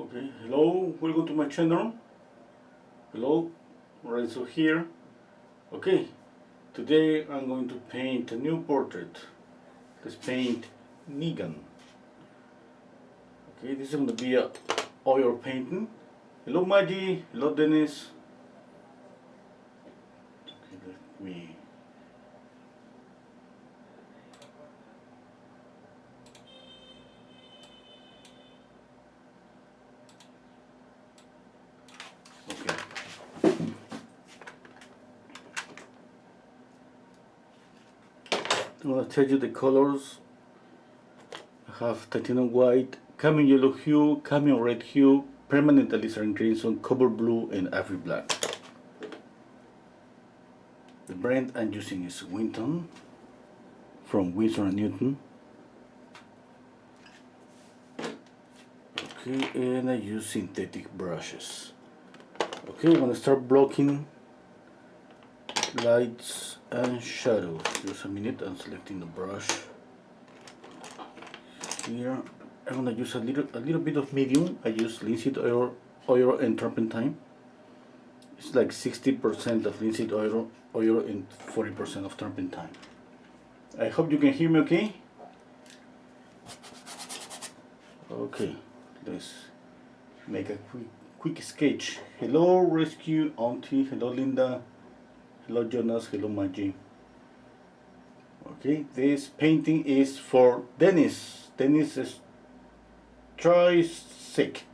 Okay, hello, welcome to my channel. Hello, right, so here. Okay, today I'm going to paint a new portrait. Let's paint Negan. Okay, this is going to be a oil painting. Hello Maggie, hello Dennis. Okay, let me. Okay. I'm going to tell you the colors. I have titanium white, cameo yellow hue, cameo red hue, permanent alizarin crimson, cobalt blue, and ivory black. The brand I'm using is Winton from Winsor & Newton. Okay, and I use synthetic brushes. Okay, I'm gonna start blocking lights and shadows. Just a minute, I'm selecting the brush. Here, I'm gonna use a little bit of medium. I use linseed oil and turpentine. It's like 60% of linseed oil and 40% of turpentine. I hope you can hear me okay? Okay, let's make a quick sketch. Hello Rescue Auntie, hello Linda, hello Jonas, hello Maggie. Okay, this painting is for Dennis. Dennis is sick.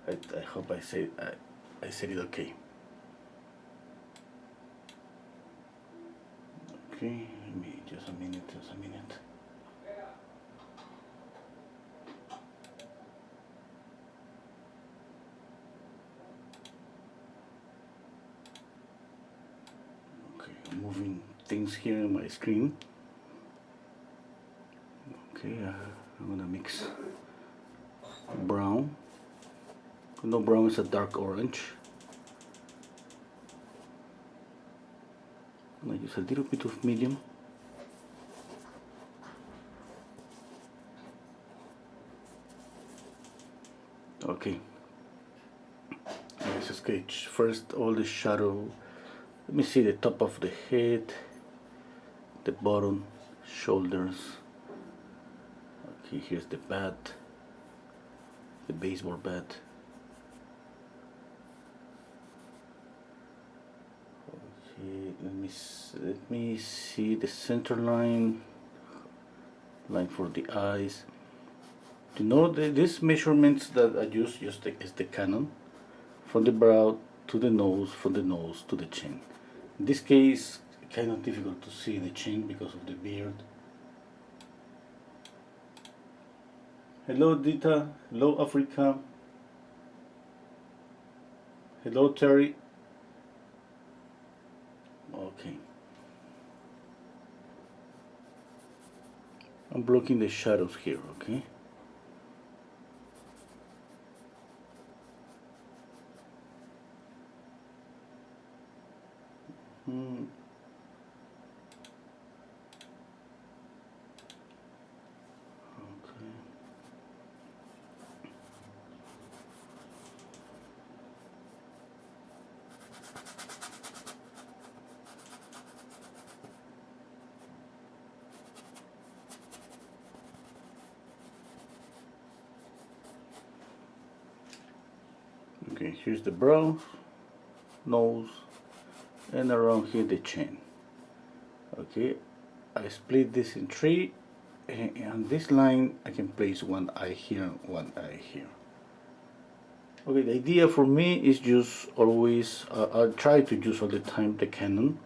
I hope I said it okay. Okay, let me just a minute. Okay, I'm moving things here on my screen. Okay, I'm gonna mix brown. No, brown is a dark orange. I'm gonna use a little bit of medium. Okay, let's sketch first all the shadow. Let me see the top of the head, the bottom, shoulders. Okay, here's the bat, the baseball bat. Okay, let me see the center line for the eyes. You know, these measurements that I use is the Canon, from the brow to the nose, from the nose to the chin. In this case, kind of difficult to see the chin because of the beard. Hello Dita, hello Africa, hello Terry. Okay. I'm blocking the shadows here, okay? Okay, here's the brow, nose, and around here the chin. Okay, I split this in three, and on this line I can place one eye here and one eye here. Okay, the idea for me is just always, I try to use all the time the Canon,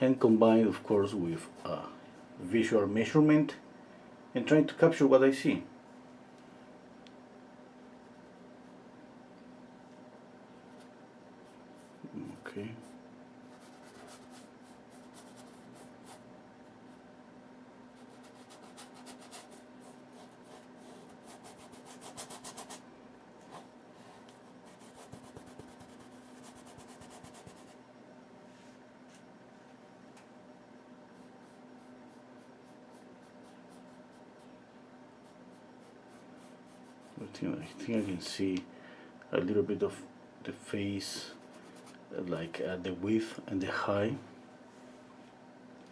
and combine of course with visual measurement and trying to capture what I see. Okay. I think I can see a little bit of the face, like the width and the height.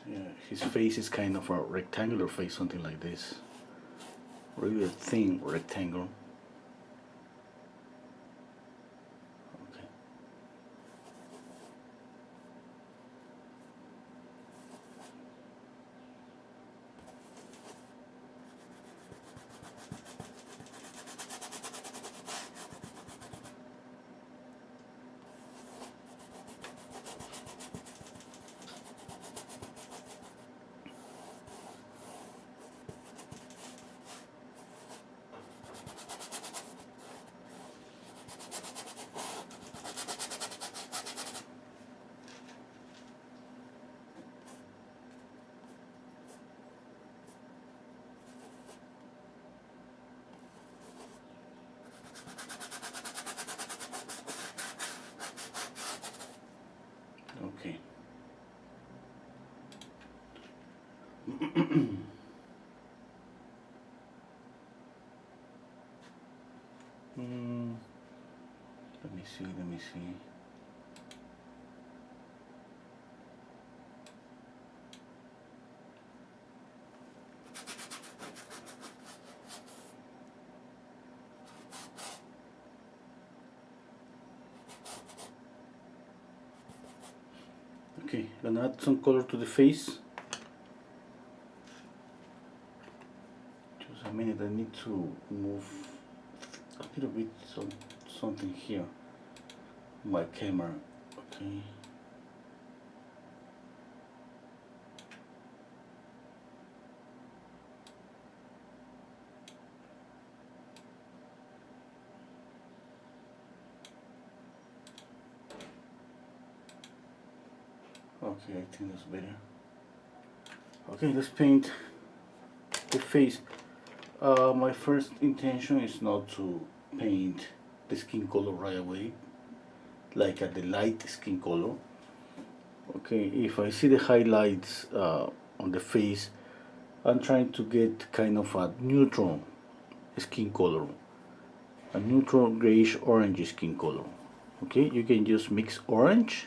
Yeah, his face is kind of a rectangular face, something like this. Really a thin rectangle. Okay. Okay. Let me see, let me see. Okay, gonna add some color to the face. Just a minute, I need to move a little bit something here. My camera, okay. Okay, I think that's better. Okay, let's paint the face. My first intention is not to paint the skin color right away, like at the light skin color. Okay, if I see the highlights on the face, I'm trying to get kind of a neutral skin color, a neutral grayish orange skin color. Okay, you can just mix orange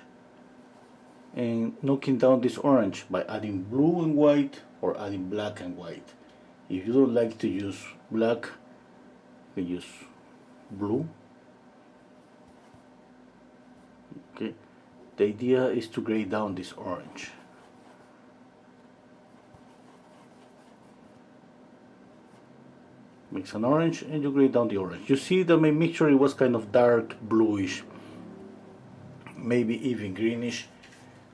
and knocking down this orange by adding blue and white or adding black and white. If you don't like to use black, you can use blue. Okay, the idea is to gray down this orange. Mix an orange and you gray down the orange. You see that my mixture, it was kind of dark bluish, maybe even greenish.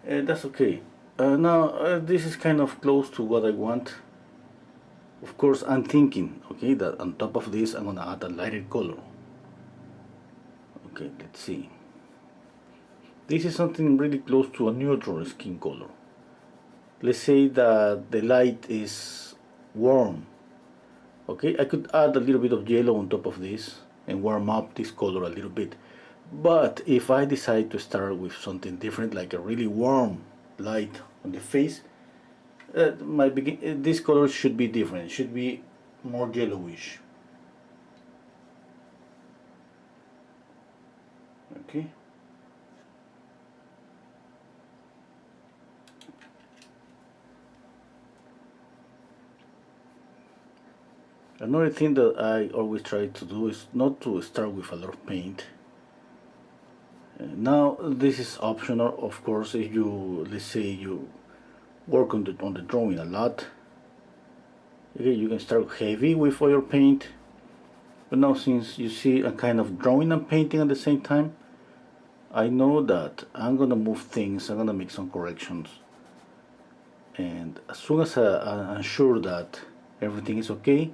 That's okay. Now this is kind of close to what I want. Of course, I'm thinking, okay, that on top of this I'm gonna add a lighter color. Okay, let's see. This is something really close to a neutral skin color. Let's say that the light is warm. Okay, I could add a little bit of yellow on top of this and warm up this color a little bit. But if I decide to start with something different, like a really warm light on the face, this color should be different. It should be more yellowish. Okay. Another thing that I always try to do is not to start with a lot of paint. Now this is optional, of course. If you, let's say, you work on the drawing a lot, okay, you can start heavy with oil paint. But now, since you see a kind of drawing and painting at the same time, I know that I'm gonna move things. I'm gonna make some corrections, and as soon as I'm sure that everything is okay,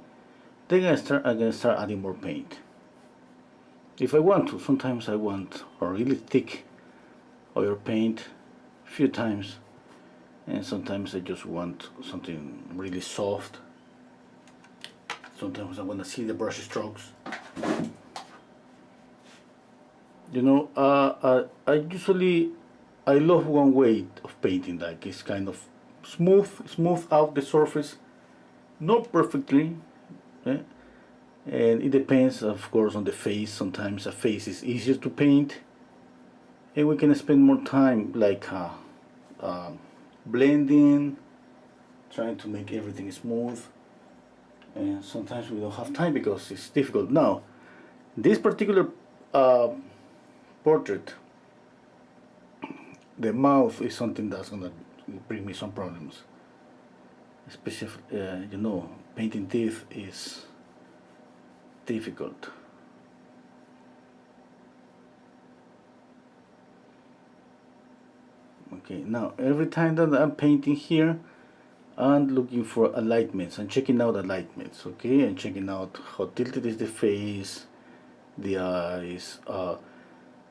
then I'm gonna start adding more paint. If I want to, sometimes I want a really thick oil paint a few times, and sometimes I just want something really soft. Sometimes I want to see the brush strokes. You know, I love one way of painting, like it's kind of smooth out the surface, not perfectly, eh? and it depends of course on the face. Sometimes a face is easier to paint and we can spend more time like blending, trying to make everything smooth, and sometimes we don't have time because it's difficult. Now this particular portrait, the mouth is something that's gonna bring me some problems, especially you know, painting teeth is difficult. Okay, now every time that I'm painting here, I'm looking for alignments. I'm checking out alignments, okay, and checking out how tilted is the face, the eyes.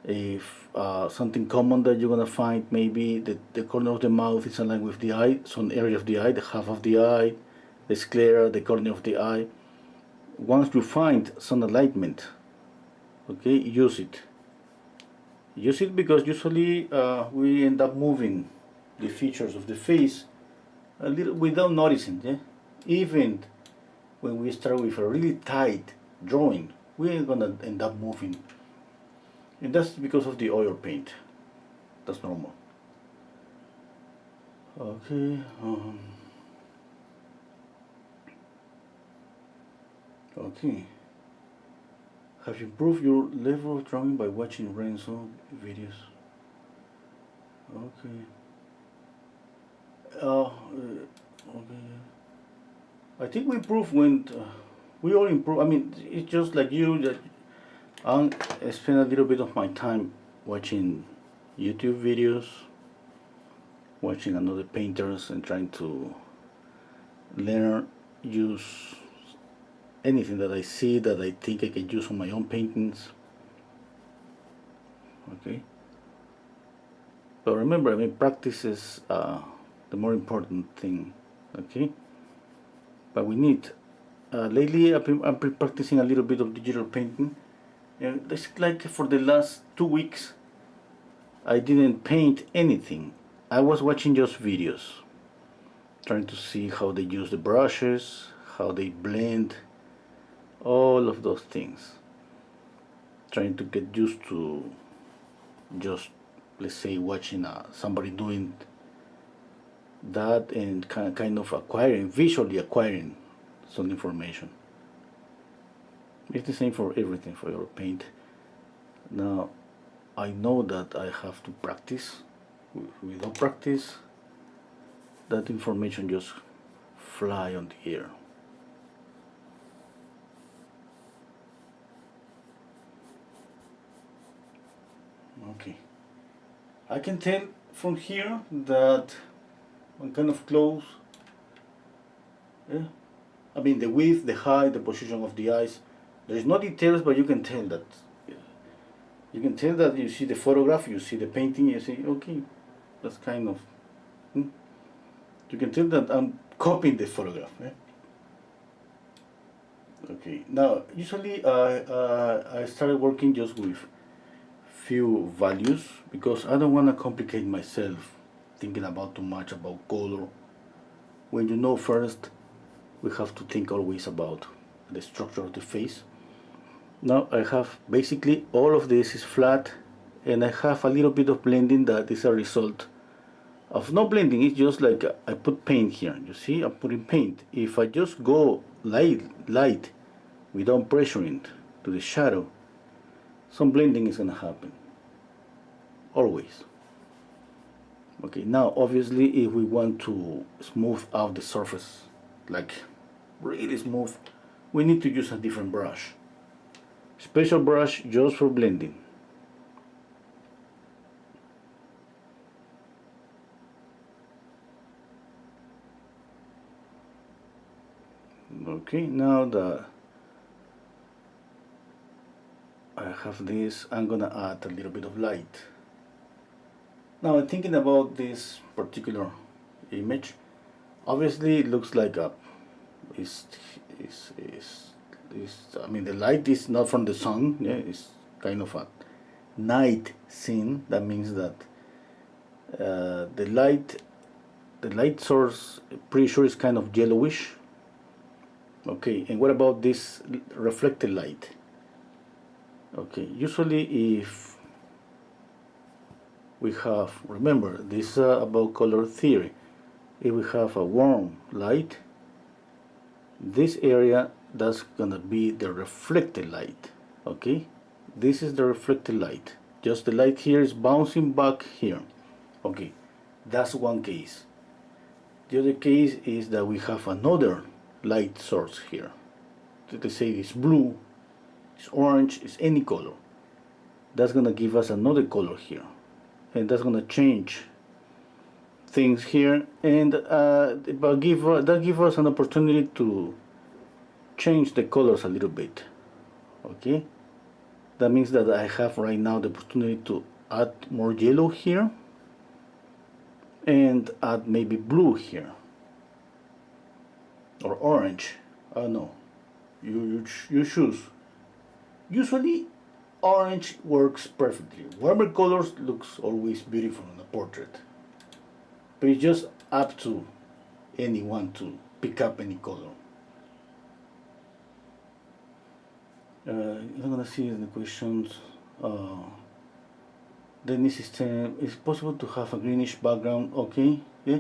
If something common that you're gonna find, maybe the corner of the mouth is aligned with the eye, some area of the eye, the half of the eye, the sclera, the corner of the eye. Once you find some alignment, okay, use it. Use it because usually we end up moving the features of the face a little without noticing. Yeah? Even when we start with a really tight drawing, we're gonna end up moving, and that's because of the oil paint. That's normal. Okay. Okay. Have you improved your level of drawing by watching Renzo videos? Okay. Okay. I think we improved when we all improve. I mean, it's just like you that I spend a little bit of my time watching YouTube videos, watching another painters, and trying to learn, use anything that I see that I think I can use on my own paintings. Okay. But remember, I mean, practice is the more important thing. Okay. But we need. Lately, I've been practicing a little bit of digital painting. It's like for the last 2 weeks, I didn't paint anything. I was watching just videos, trying to see how they use the brushes, how they blend, all of those things. Trying to get used to just, let's say, watching somebody doing that and kind of visually acquiring some information. It's the same for everything, for your paint. Now, I know that I have to practice. Without practice, that information just fly on the air. Okay. I can tell from here that I'm kind of close. Yeah. I mean, the width, the height, the position of the eyes. There is no details, but you can tell that. You can tell that you see the photograph, you see the painting, you say, okay, that's kind of. You can tell that I'm copying the photograph. Eh? Okay. Now, usually I started working just with few values because I don't want to complicate myself thinking about too much about color. When you know first, we have to think always about the structure of the face. Now I have basically all of this is flat, and I have a little bit of blending that is a result of no blending. It's just like I put paint here. You see, I'm putting paint. If I just go light without pressuring to the shadow, some blending is gonna happen. Always. Okay, now obviously if we want to smooth out the surface, like really smooth, we need to use a different brush. Special brush just for blending. Okay, now that I have this, I'm gonna add a little bit of light. Now I'm thinking about this particular image. Obviously it looks like a I mean, the light is not from the sun. Yeah, it's kind of a night scene. That means that the light source, pretty sure, is kind of yellowish. Okay, and what about this reflected light? Okay, usually if we have, remember this is about color theory, if we have a warm light, this area, that's gonna be the reflected light. Okay, this is the reflected light, just the light here is bouncing back here. Okay, that's one case. The other case is that we have another light source here. Let's say it's blue, it's orange, it's any color. That's gonna give us another color here, and that's gonna change things here, and that give us an opportunity to change the colors a little bit. Okay, that means that I have right now the opportunity to add more yellow here and add maybe blue here or orange. I don't know, you choose. Usually orange works perfectly. Warmer colors looks always beautiful in a portrait, but it's just up to anyone to pick up any color. I'm gonna see the questions. The system is possible to have a greenish background. Okay, yeah,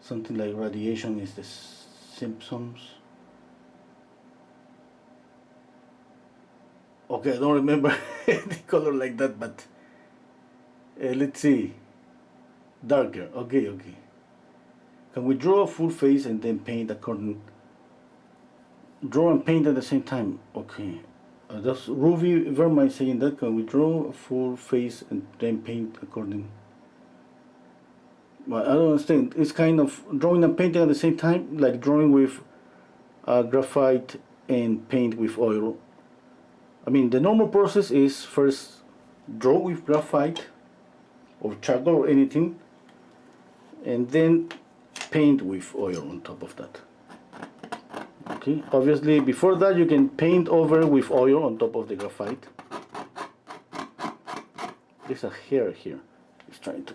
something like radiation is the symptoms. Okay, I don't remember the color like that, but let's see. Darker. Okay, okay. Can we draw a full face and then paint according? Draw and paint at the same time. Okay. That's Ruby Verma is saying that. Can we draw a full face and then paint according? Well, I don't understand. It's kind of drawing and painting at the same time, like drawing with graphite and paint with oil. I mean, the normal process is first draw with graphite or charcoal or anything, and then paint with oil on top of that. Okay, obviously before that you can paint over with oil on top of the graphite. There's a hair here. It's trying to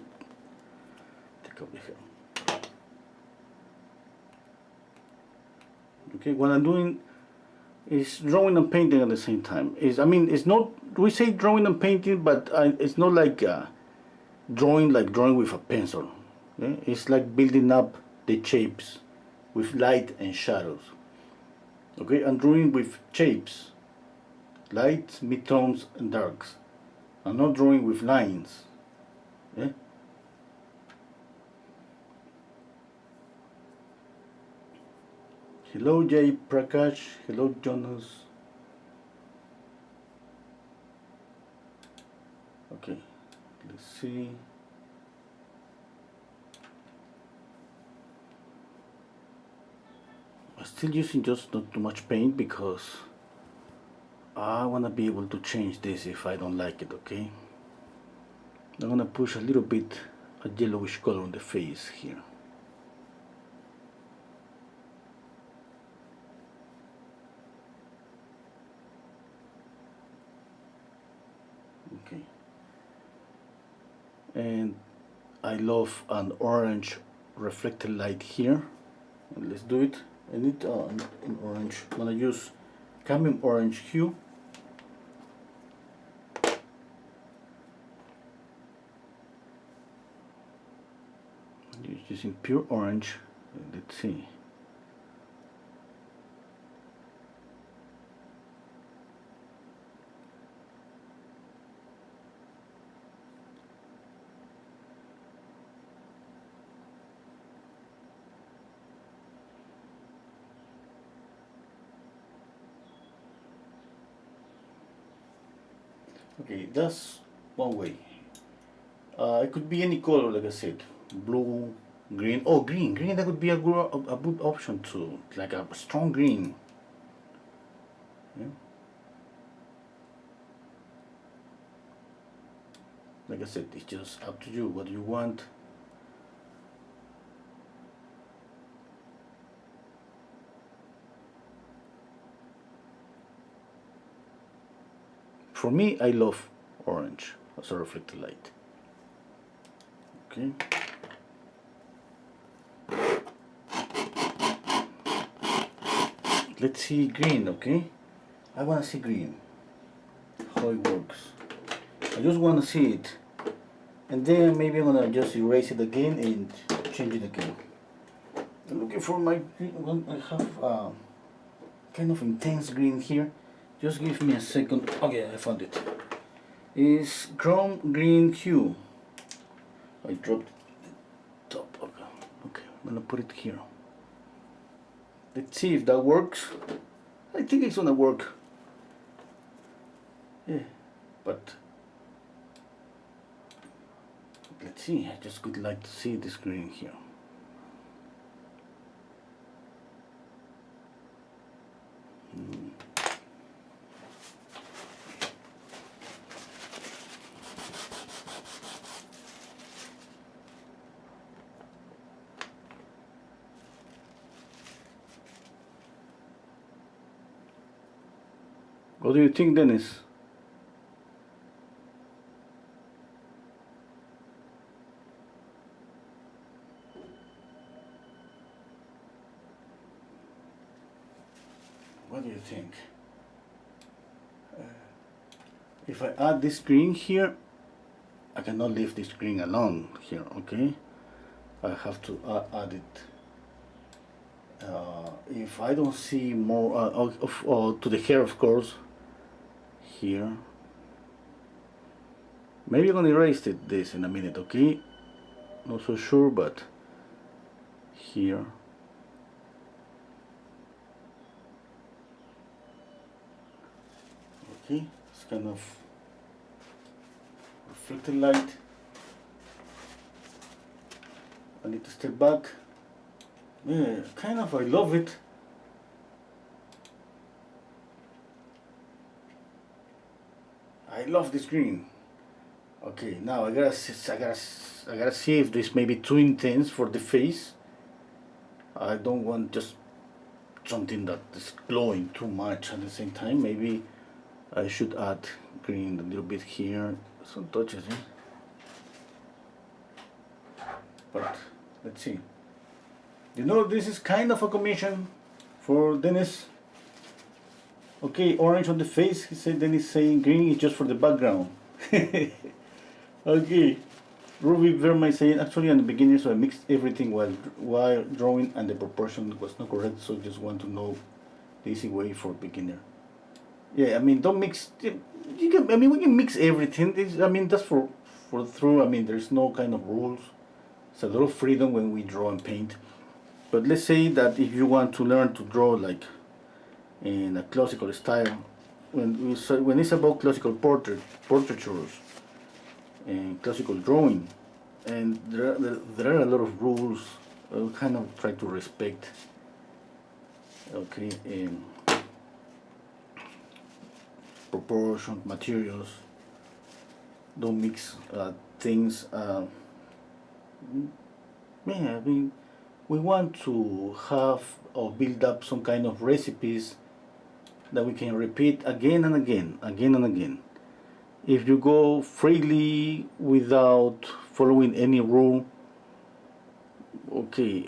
take off the hair. Okay, what I'm doing is drawing and painting at the same time. I mean, it's not, we say drawing and painting, but it's not like drawing with a pencil. Okay? It's like building up the shapes with light and shadows. Okay, I'm drawing with shapes, lights, midtones, and darks. I'm not drawing with lines. Okay? Hello Jay Prakash, hello Jonas. Okay, let's see. I'm still using just not too much paint because I want to be able to change this if I don't like it, okay? I'm going to push a little bit a yellowish color on the face here. Okay. And I love an orange reflected light here. And let's do it. I need an orange. I'm gonna use cadmium orange hue. Using pure orange. Let's see. Okay, that's one way. It could be any color, like I said, blue, green. Oh, green, that would be a good option too, like a strong green. Yeah. Like I said, it's just up to you what you want. For me, I love orange as a reflected light. Okay. let's see green. Okay, I want to see green, how it works. I just want to see it, and then maybe I'm gonna just erase it again and change it again. I'm looking for my green one. I have kind of intense green here. Just give me a second. Okay, I found it. It's chrome green hue. I dropped the top. Okay, I'm gonna put it here. Let's see if that works. I think it's gonna work. Yeah, but let's see. I just would like to see this green here. What do you think, Dennis? What do you think? If I add this green here, I cannot leave this green alone here, okay? I have to add it. If I don't see more, to the hair, of course, here. Maybe I'm gonna erase this in a minute, okay? Not so sure, but here. Okay, it's kind of reflected light. I need to step back. Yeah, kind of, I love it. I love this green. Okay, now I gotta see if this may be too intense for the face. I don't want just something that is glowing too much at the same time. Maybe I should add green a little bit here, some touches, yeah? But let's see. You know, this is kind of a commission for Dennis. Okay, orange on the face. He said Dennis saying green is just for the background. Okay, Ruby Verma is saying actually I'm a beginner, so I mixed everything while drawing and the proportion was not correct, so just want to know the easy way for beginner. Yeah, I mean, don't mix. You can. I mean, we can mix everything. I mean, that's for through. I mean, there's no kind of rules. It's a lot of freedom when we draw and paint. But let's say that if you want to learn to draw like in a classical style, when it's about classical portraitures and classical drawing, and there are a lot of rules. I'll kind of try to respect. Okay. Proportion, materials, don't mix things. Yeah, I mean, we want to have or build up some kind of recipes that we can repeat again and again, again and again. If you go freely without following any rule, okay,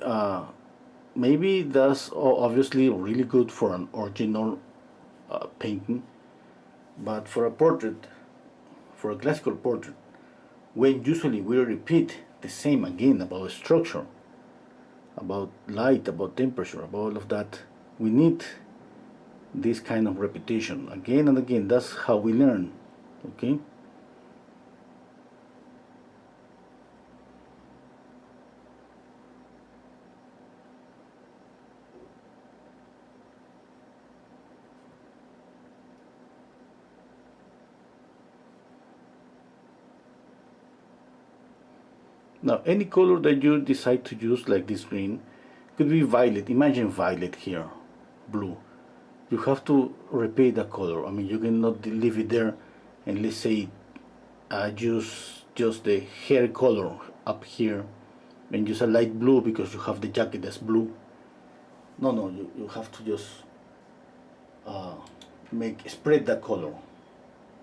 maybe that's obviously really good for an original painting. But for a portrait, for a classical portrait, when usually we repeat the same again about structure, about light, about temperature, about all of that, we need this kind of repetition again and again. That's how we learn, okay? Now, any color that you decide to use, like this green, could be violet. Imagine violet here, blue. You have to repeat the color. I mean, you cannot leave it there and let's say use just the hair color up here and use a light blue because you have the jacket that's blue. No, you have to just spread that color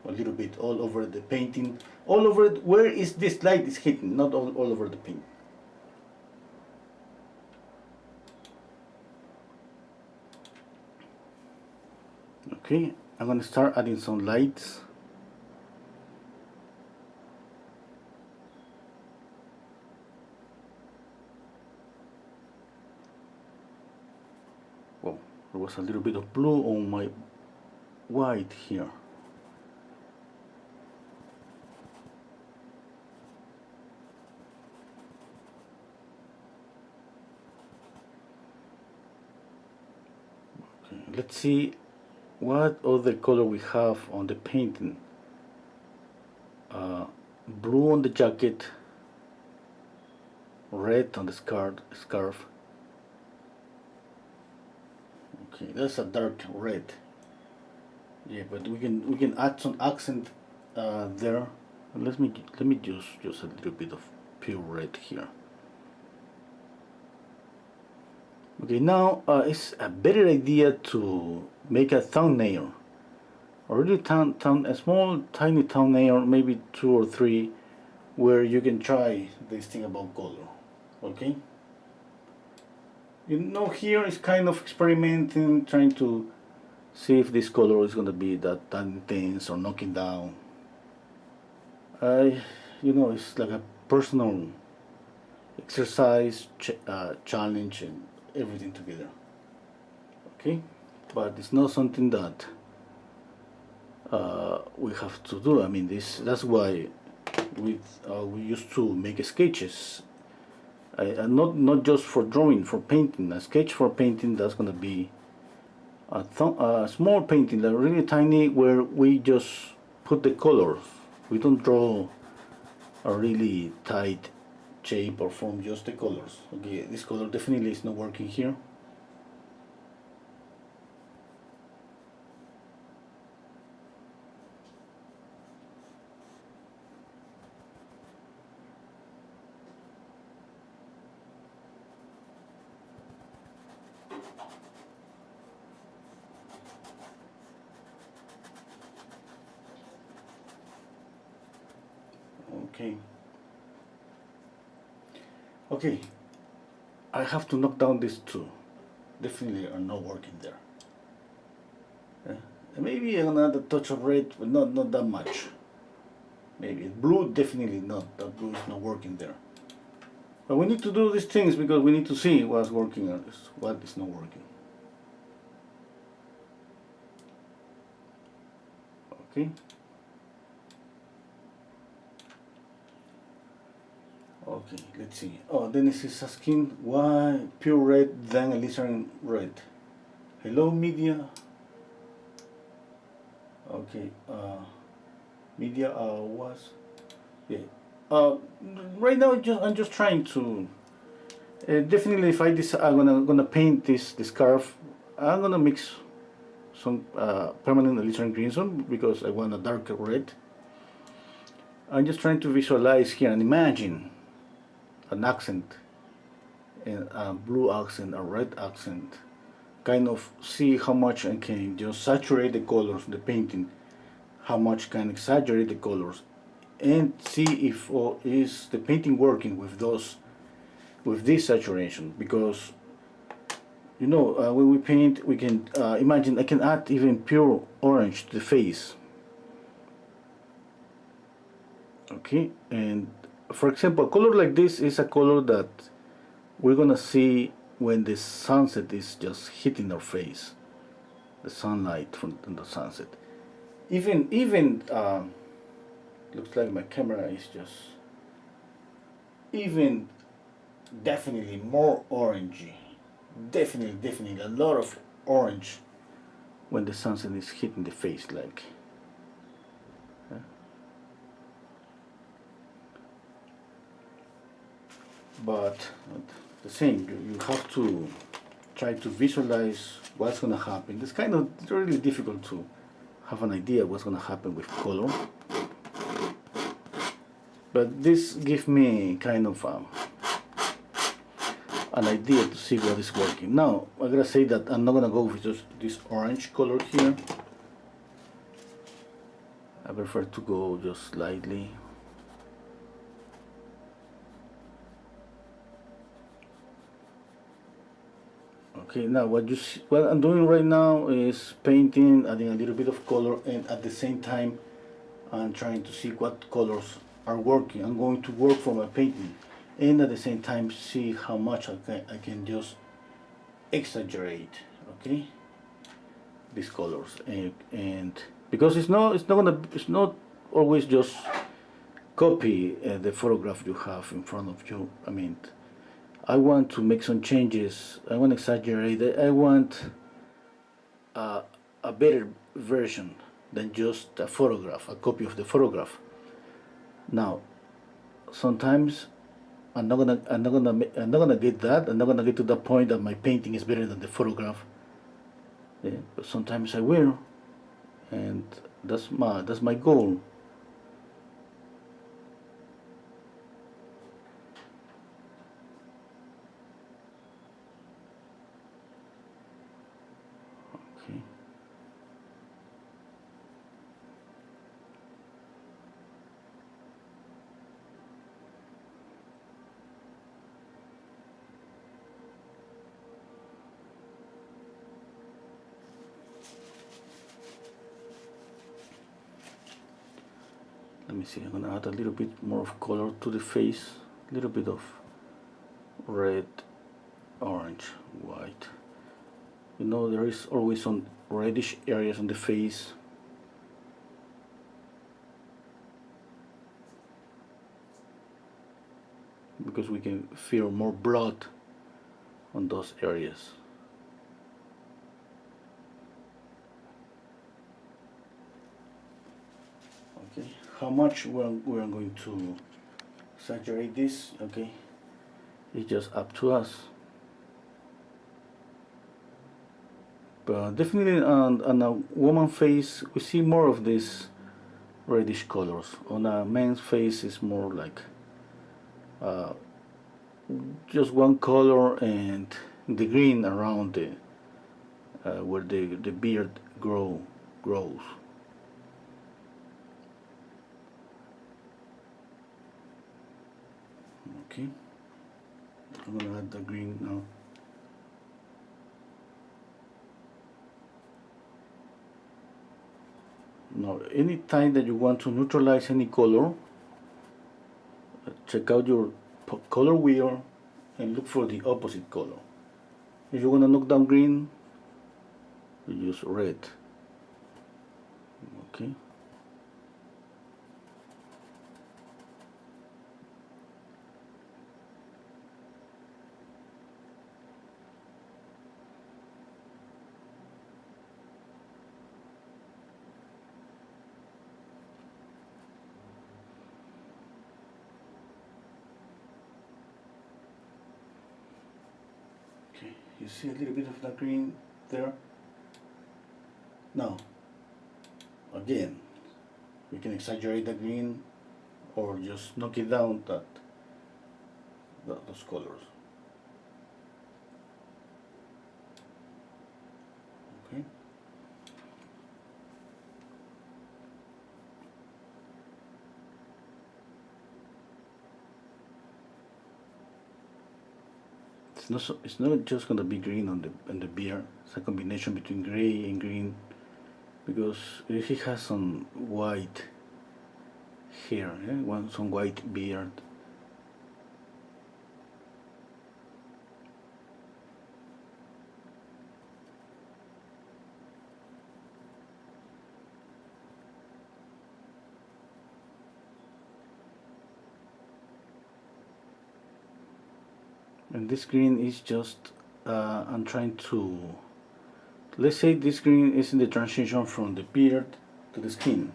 a little bit all over the painting, all over where is this light is hitting, not all over the paint. Okay, I'm gonna start adding some lights. Well, there was a little bit of blue on my white here. Okay, let's see what other color we have on the painting. Blue on the jacket, red on the scarf. Okay, that's a dark red. Yeah, but we can add some accent there. Let me use a little bit of pure red here. Okay, now it's a better idea to make a thumbnail. Already a small tiny thumbnail, maybe 2 or 3, where you can try this thing about color. Okay. You know, here is kind of experimenting, trying to see if this color is gonna be that intense or knocking down. You know, it's like a personal exercise, challenge, and everything together. Okay, but it's not something that we have to do. I mean, that's why we used to make sketches. Not just for drawing, for painting. A sketch for painting, that's gonna be a small painting, like really tiny, where we just put the colors. We don't draw a really tight shape or form, just the colors. Okay, this color definitely is not working here. Okay. Okay, I have to knock down these two. Definitely are not working there. Maybe another touch of red, but not that much. Maybe blue, definitely not. That blue is not working there. But we need to do these things because we need to see what's working and what is not working. Okay. Okay, let's see. Oh, Dennis is asking why pure red than a lizard red. Hello, media. Okay, media was, yeah. Right now, I'm just trying to. Definitely, if I decide I'm gonna paint this scarf, I'm gonna mix some permanent alizarin crimson because I want a darker red. I'm just trying to visualize here and imagine an accent, a blue accent, a red accent, kind of see how much I can just saturate the colors of the painting, how much can exaggerate the colors, and see if is the painting working with this saturation. Because you know, when we paint, we can imagine I can add even pure orange to the face. Okay, and for example, a color like this is a color that we're gonna see when the sunset is just hitting our face, the sunlight from the sunset. Even looks like my camera is just even definitely more orangey. Definitely a lot of orange when the sunset is hitting the face, like. But the same, you have to try to visualize what's going to happen. It's kind of really difficult to have an idea what's going to happen with color. But this gives me kind of an idea to see what is working. Now, I'm going to say that I'm not going to go with just this orange color here. I prefer to go just slightly. Okay, now what I'm doing right now is painting, adding a little bit of color, and at the same time I'm trying to see what colors are working. I'm going to work for my painting, and at the same time see how much I can just exaggerate, okay, these colors, and because it's not always just copy the photograph you have in front of you. I mean, I want to make some changes. I want to exaggerate. I want a better version than just a photograph, a copy of the photograph. Now, sometimes I'm not gonna get that. I'm not gonna get to the point that my painting is better than the photograph. Yeah, but sometimes I will, and that's my goal. Okay. Let me see. I'm gonna add a little bit more of color to the face. A little bit of red, orange, white. You know, there is always some reddish areas on the face. Because we can feel more blood on those areas. Okay, how much we're going to saturate this, okay, it's just up to us. But definitely on a woman's face we see more of these reddish colors. On a man's face it's more like uh, just one color and the green around the where the beard grows. Okay, I'm gonna add the green now. Now, any time that you want to neutralize any color, check out your color wheel and look for the opposite color. If you want to knock down green, you use red. Okay. Okay, you see a little bit of that green there? Now, again, we can exaggerate the green or just knock it down those colors. Okay. It's not just gonna be green on the beard. It's a combination between gray and green because he has some white hair, some white beard. And this green is just I'm trying to, let's say this green is in the transition from the beard to the skin.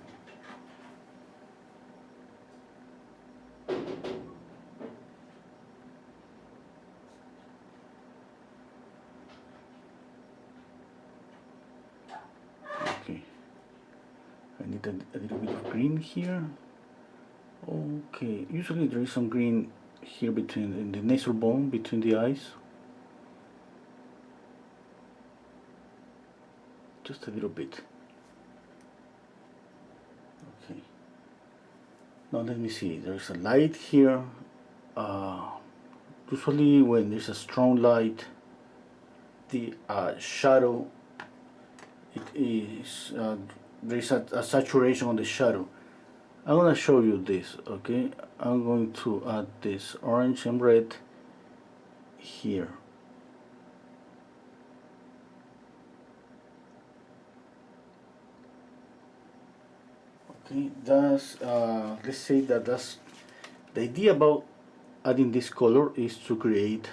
Okay, I need a little bit of green here. Okay, usually there is some green here between in the nasal bone, between the eyes. Just a little bit. Okay. Now let me see. There's a light here. Usually when there's a strong light, the shadow. It is there is a saturation on the shadow. I'm gonna show you this. Okay, I'm going to add this orange and red here. Okay, that's let's say that that's the idea about adding this color is to create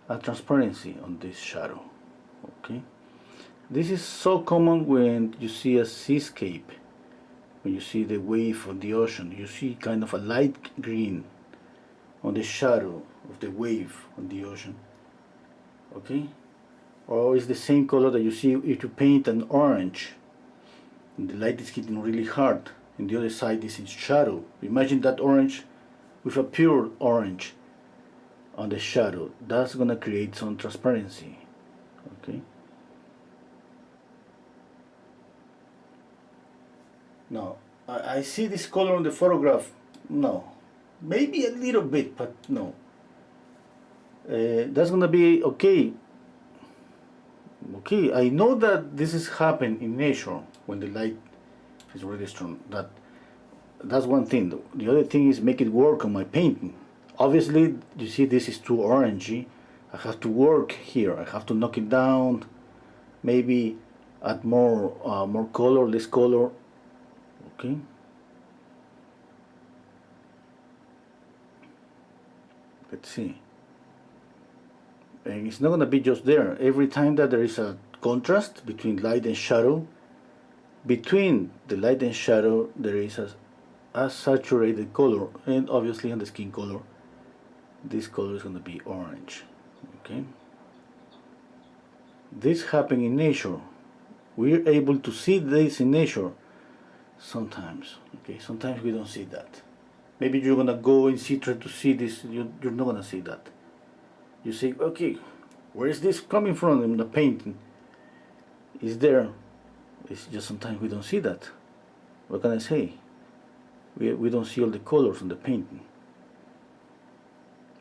a transparency on this shadow. Okay, this is so common when you see a seascape, when you see the wave on the ocean. You see kind of a light green on the shadow of the wave on the ocean. Okay, or it's the same color that you see if you paint an orange and the light is hitting really hard and the other side is in shadow. Imagine that orange with a pure orange on the shadow. That's gonna create some transparency. Okay, now I see this color on the photograph. No, maybe a little bit, but no. That's gonna be okay. Okay, I know that this is happen in nature when the light is really strong. That's one thing. The other thing is make it work on my painting. Obviously, you see this is too orangey. I have to work here. I have to knock it down. Maybe add more color, less color. Okay. Let's see. And it's not gonna be just there. Every time that there is a contrast between light and shadow, between the light and shadow there is a saturated color, and obviously on the skin color this color is going to be orange. Okay, this happens in nature. We're able to see this in nature sometimes. Okay, sometimes we don't see that. Maybe you're gonna go and try to see this, you're not gonna see that. You say, okay, where is this coming from in the painting? It's there. It's just sometimes we don't see that. What can I say? We don't see all the colors in the painting.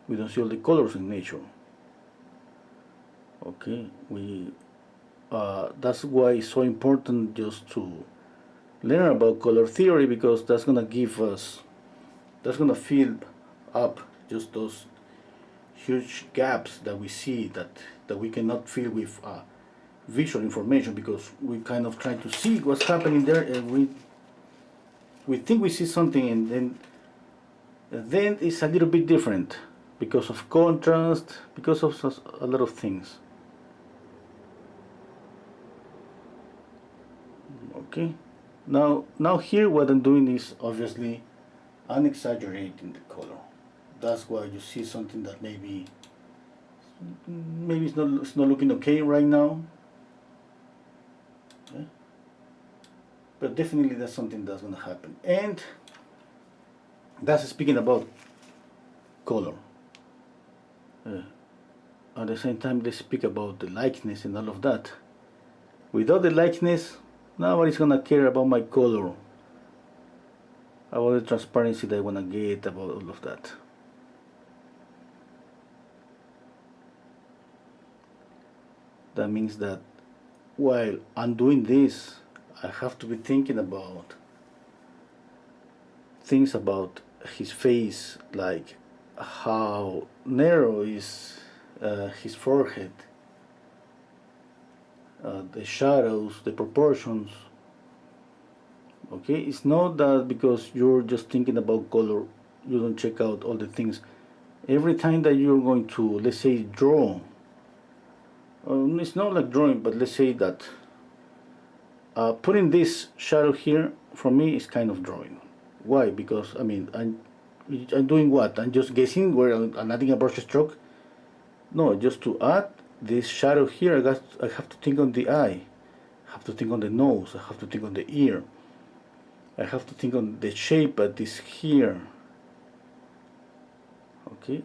We don't see all the colors in nature. Okay, that's why it's so important just to learn about color theory, because that's gonna give us, that's gonna fill up just those huge gaps that we see that we cannot fill with visual information, because we kind of try to see what's happening there, and we think we see something, and then it's a little bit different because of contrast, because of a lot of things. Okay, now here what I'm doing is obviously I'm exaggerating the color. That's why you see something that maybe it's not looking okay right now. Okay? But definitely that's something that's gonna happen. And that's speaking about color. At the same time, let's speak about the likeness and all of that. Without the likeness, nobody's gonna care about my color, about the transparency that I wanna get, about all of that. That means that while I'm doing this, I have to be thinking about things about his face, like how narrow is his forehead, the shadows, the proportions. Okay, it's not that because you're just thinking about color, you don't check out all the things. Every time that you're going to, let's say, draw, it's not like drawing, but let's say that putting this shadow here for me is kind of drawing. Why? Because I mean, I'm doing what? I'm just guessing where I'm adding a brush stroke. No, just to add this shadow here, I have to think on the eye, I have to think on the nose, I have to think on the ear, I have to think on the shape at this here. Okay,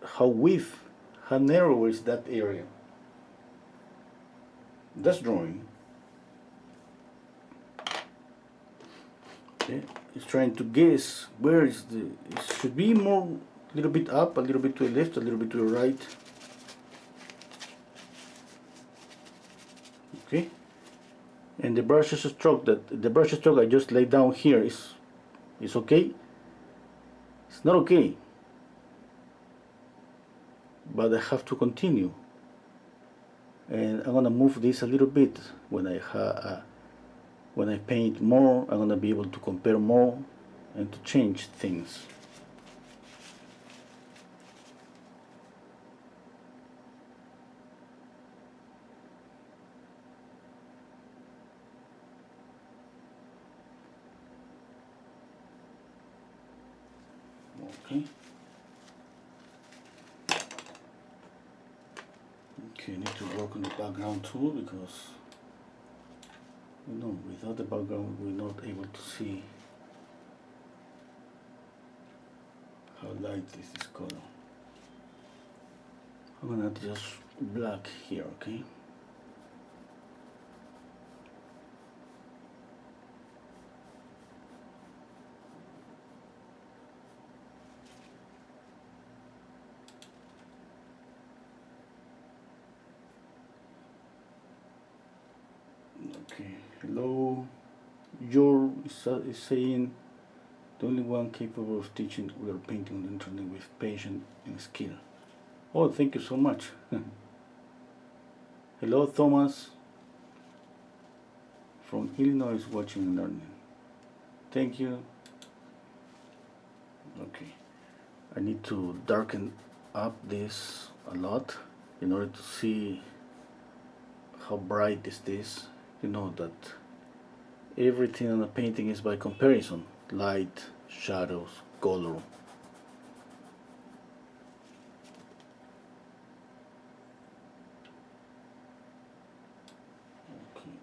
how narrow is that area? That's drawing. Okay, it's trying to guess where is it should be more, a little bit up, a little bit to the left, a little bit to the right. and the brush stroke I just laid down here is okay. It's not okay, but I have to continue, and I'm gonna move this a little bit. When I paint more, I'm gonna be able to compare more and to change things. Okay. Okay, I need to work on the background too, because without the background we're not able to see how light is this color. I'm gonna adjust black here, okay? Okay, hello. Your is saying the only one capable of teaching real painting on the internet with patience and skill. Oh, thank you so much. Hello, Thomas from Illinois, watching and learning. Thank you. Okay, I need to darken up this a lot in order to see how bright is this. You know that everything on a painting is by comparison: light, shadows, color. Okay,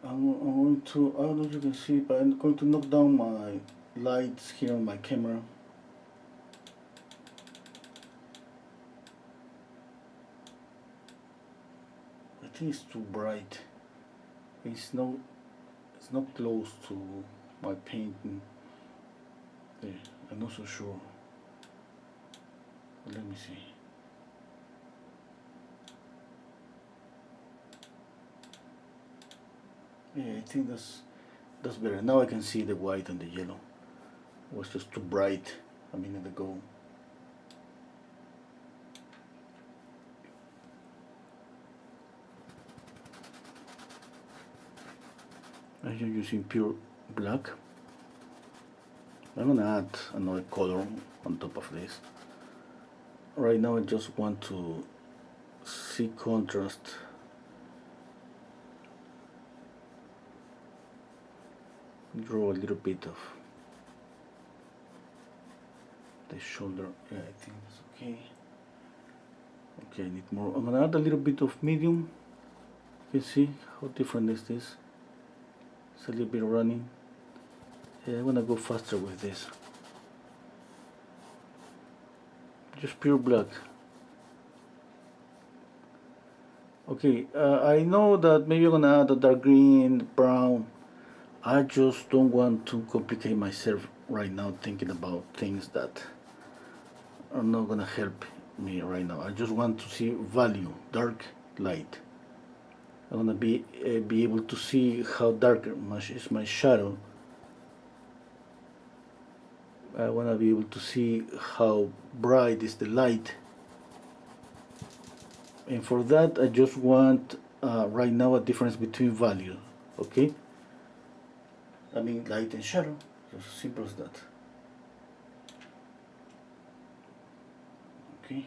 I'm going to, I don't know if you can see, but I'm going to knock down my lights here on my camera. I think it's too bright. It's not close to my painting. There, I'm not so sure. But let me see. Yeah, I think that's better. Now I can see the white and the yellow. It was just too bright a minute ago. I'm using pure black. I'm gonna add another color on top of this. Right now I just want to see contrast. Draw a little bit of the shoulder. Yeah, I think that's okay. Okay, I need more. I'm gonna add a little bit of medium. You can see how different is this. It's a little bit running. Yeah, I'm gonna go faster with this. Just pure black. Okay, I know that maybe I'm gonna add a dark green, brown. I just don't want to complicate myself right now thinking about things that are not gonna help me right now. I just want to see value, dark, light. I want to be able to see how dark is my shadow. I want to be able to see how bright is the light. And for that, I just want right now a difference between values. Okay? I mean light and shadow. Just as simple as that. Okay.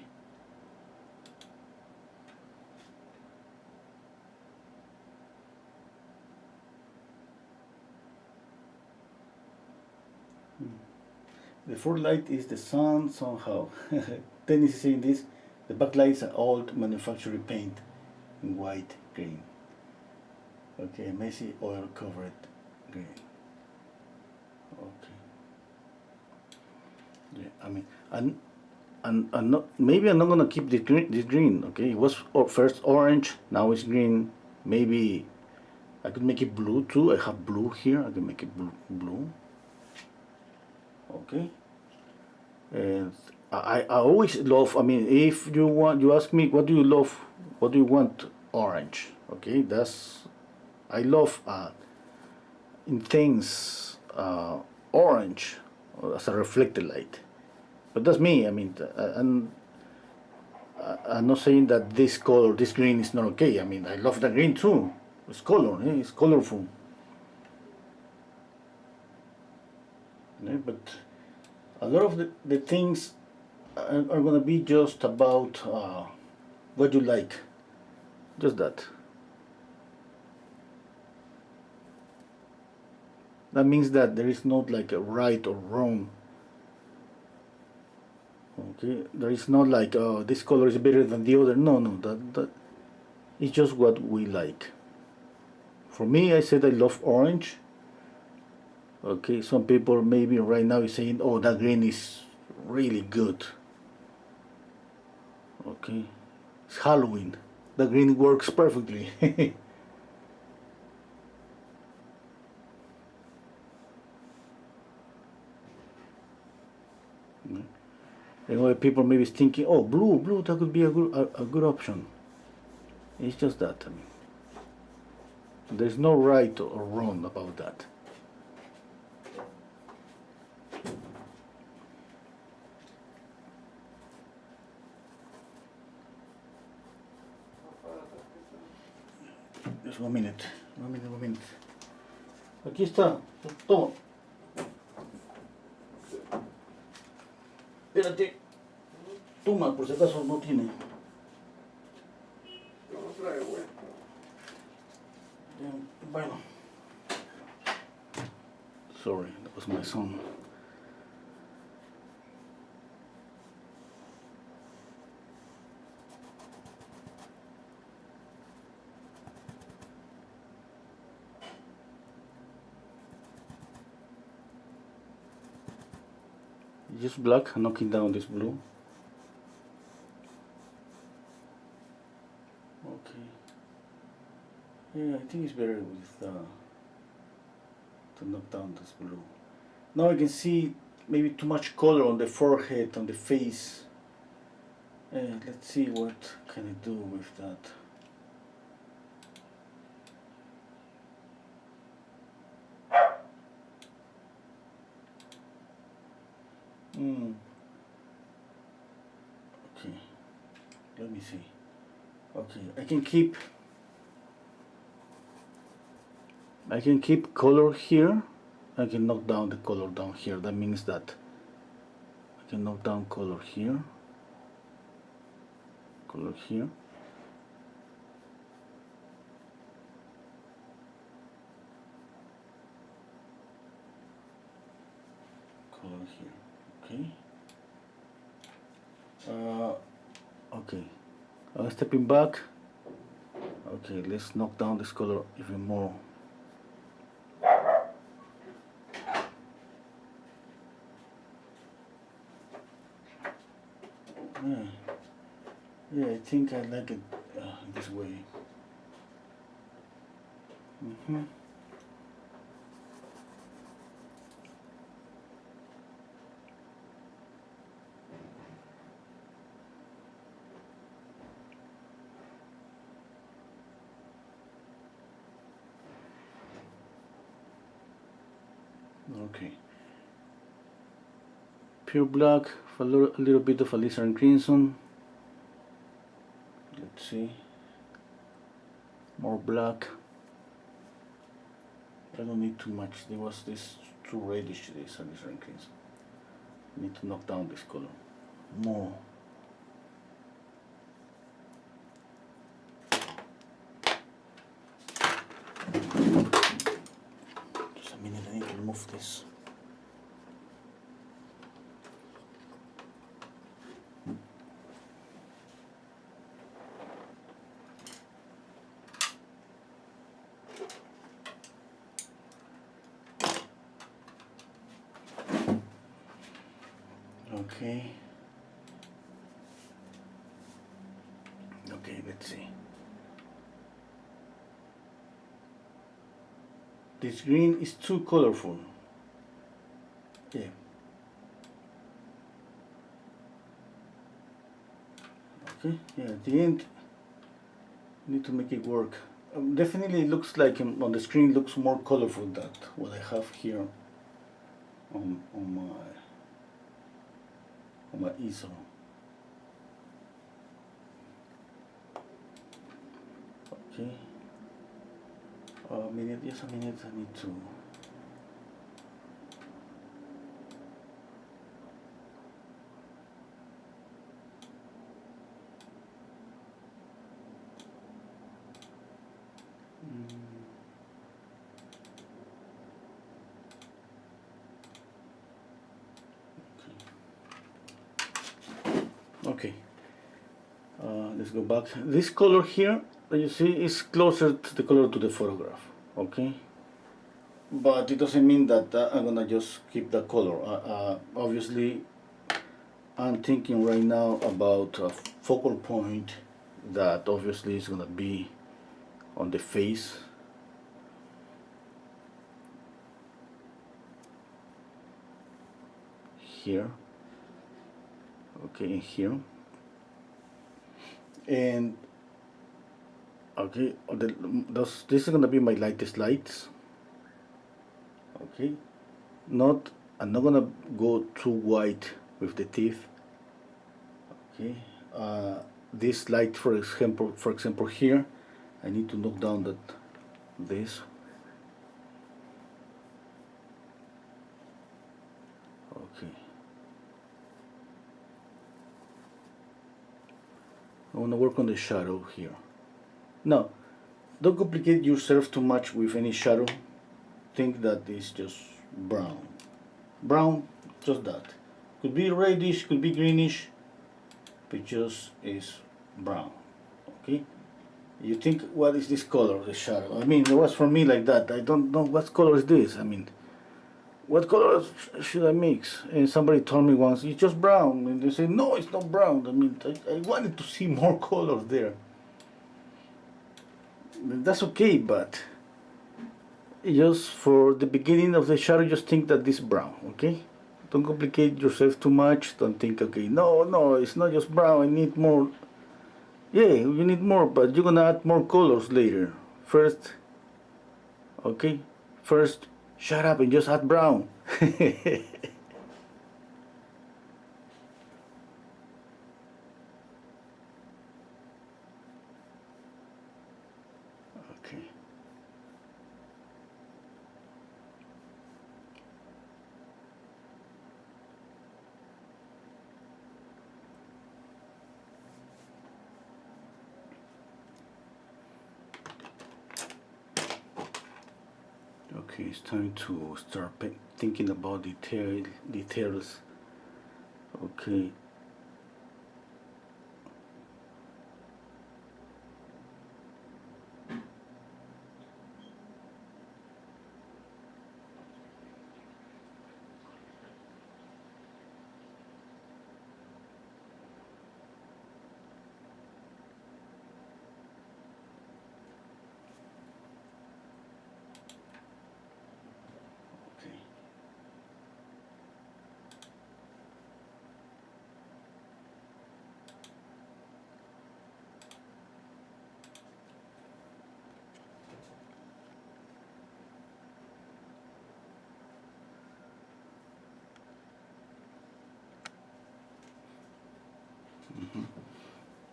The forelight is the sun somehow. Dennis is saying this. The backlight is an old manufacturing paint in white green. Okay, messy oil covered green. Okay. Yeah, I mean, and not, maybe I'm not gonna keep this green. Okay, it was first orange, now it's green. Maybe I could make it blue too. I have blue here. I can make it blue. Okay. And I always love. I mean, if you ask me, what do you love? What do you want? Orange. Okay, that's I love in things orange as a reflected light. But that's me. I mean, I'm not saying that this color, this green is not okay. I mean, I love the green too. It's color, it's colorful. But a lot of the things are going to be just about what you like. Just that. That means that there is not like a right or wrong. Okay, there is not like, oh, this color is better than the other. No, that it's just what we like. For me, I said I love orange. Okay, some people maybe right now is saying, oh, that green is really good. Okay, it's Halloween. The green works perfectly. And other people maybe thinking, oh, blue, that could be a good option. It's just that. I mean, there's no right or wrong about that. Just 1 minute. 1 minute. Aquí está. Toma. Espérate. Toma, por si acaso no tiene. No trae, güey. Bueno. Sorry, that was my son. Just black, knocking down this blue. Okay. Yeah, I think it's better with to knock down this blue. Now I can see maybe too much color on the forehead, on the face. Let's see what can I do with that. Okay, let me see. Okay, I can keep color here. I can knock down the color down here. That means that I can knock down color here, color here. Color here. Okay. Okay. Stepping back. Okay, let's knock down this color even more. Yeah, I think I like it this way. Okay. Pure black, a little bit of alizarin and crimson. Let's see. More black. I don't need too much. There was this too reddish, this alizarin and crimson. I need to knock down this color more. Just a minute, I need to remove this. Okay. Okay, let's see. This green is too colorful. Yeah. Okay, yeah, at the end, you need to make it work. Definitely looks like on the screen looks more colorful than what I have here on my easel. Okay. A minute, just a minute. I need to. Okay. Let's go back. This color here that you see is closer to the color to the photograph. Okay. But it doesn't mean that I'm gonna just keep the color. Obviously, I'm thinking right now about a focal point that obviously is gonna be on the face. Here. Okay, here. And okay, this is gonna be my lightest lights. Okay, I'm not gonna go too white with the teeth. Okay, this light, for example here, I need to knock down this. Okay, I want to work on the shadow here. Now, don't complicate yourself too much with any shadow. Think that it's just brown. Brown, just that. Could be reddish, could be greenish, but just is brown. Okay? You think, what is this color, the shadow? I mean, it was for me like that. I don't know what color is this. I mean, what color should I mix? And somebody told me once, it's just brown. And they say, no, it's not brown. I mean, I wanted to see more colors there. That's okay, but just for the beginning of the shadow, just think that this brown, okay? Don't complicate yourself too much. Don't think, okay, no, it's not just brown. I need more. Yeah, you need more, but you're gonna add more colors later. First, okay? First, shut up and just add brown. Okay. Okay, it's time to start thinking about details. Okay.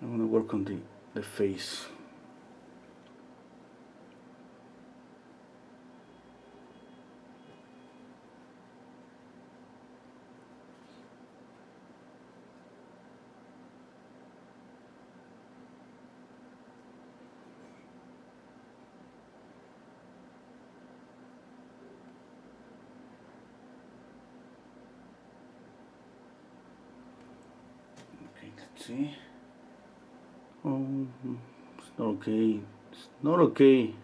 I'm gonna work on the face. Okay, let's see. Oh, it's not okay. It's not okay.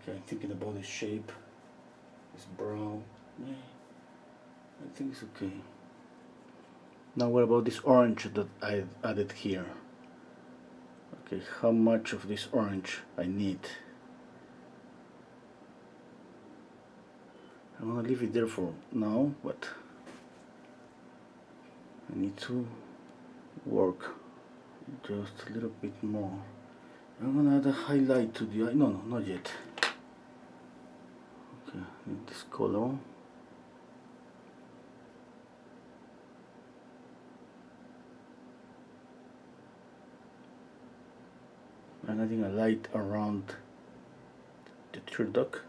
Okay, I'm thinking about the shape. It's brown. Yeah, I think it's okay. Now what about this orange that I added here? Okay, how much of this orange I need? I'm gonna leave it there for now, but I need to work just a little bit more. I'm gonna add a highlight to the eye. No, not yet. Okay, I need this color. I'm adding a light around the tear duct.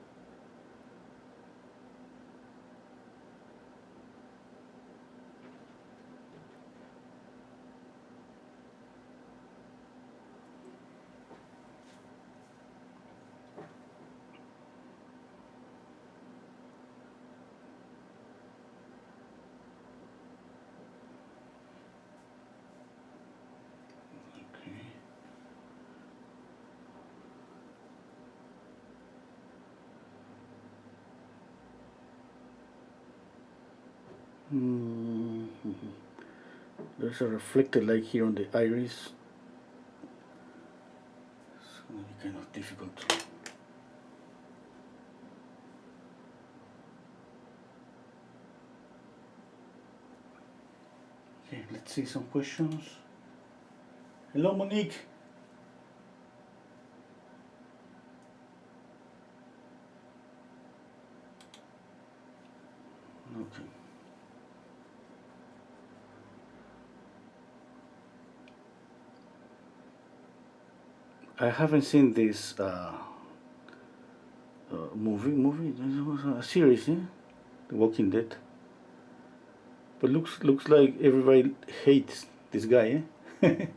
There's a reflected light here on the iris. It's gonna be kind of difficult to... Okay, let's see some questions. Hello, Monique. Okay. I haven't seen this movie. This was a series, The Walking Dead. But looks like everybody hates this guy, eh? Okay.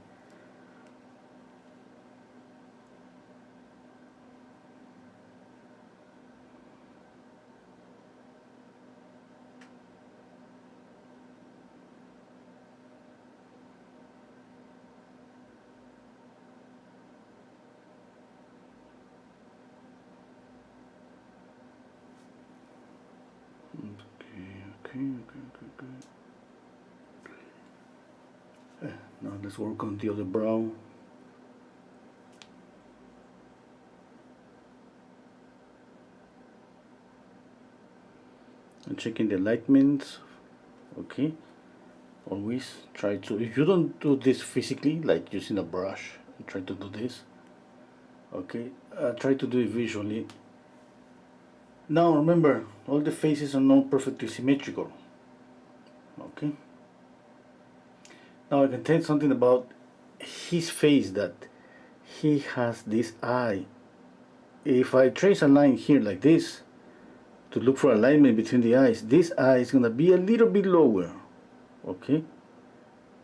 Now let's work on the other brow. And checking the alignments. Okay. Always try to, if you don't do this physically, like using a brush, and try to do this. Okay. Try to do it visually. Now remember, all the faces are not perfectly symmetrical. Okay. Now I can tell you something about his face, that he has this eye. If I trace a line here like this to look for alignment between the eyes, this eye is gonna be a little bit lower. Okay.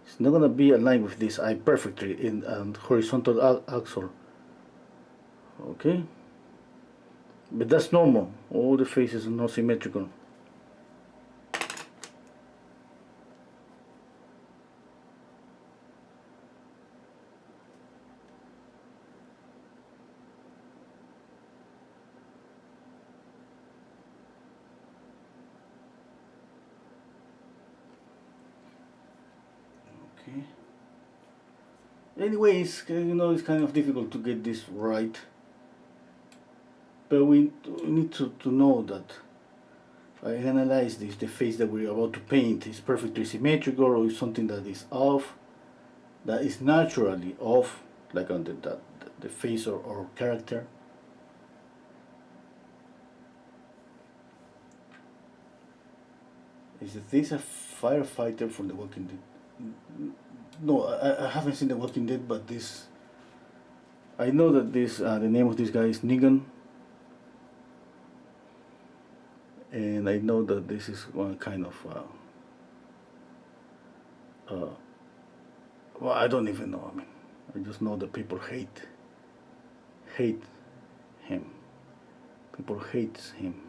It's not gonna be aligned with this eye perfectly in horizontal axle. Okay. But that's normal. All the faces are not symmetrical. Okay. Anyways, it's kind of difficult to get this right. But we need to know that I analyze this, the face that we're about to paint is perfectly symmetrical, or is something that is off, that is naturally off, like on the face or character. Is this a firefighter from The Walking Dead? No, I haven't seen The Walking Dead, but this, I know that this the name of this guy is Negan. And I know that this is one kind of well, I don't even know. I mean, I just know that people hate him. People hates him.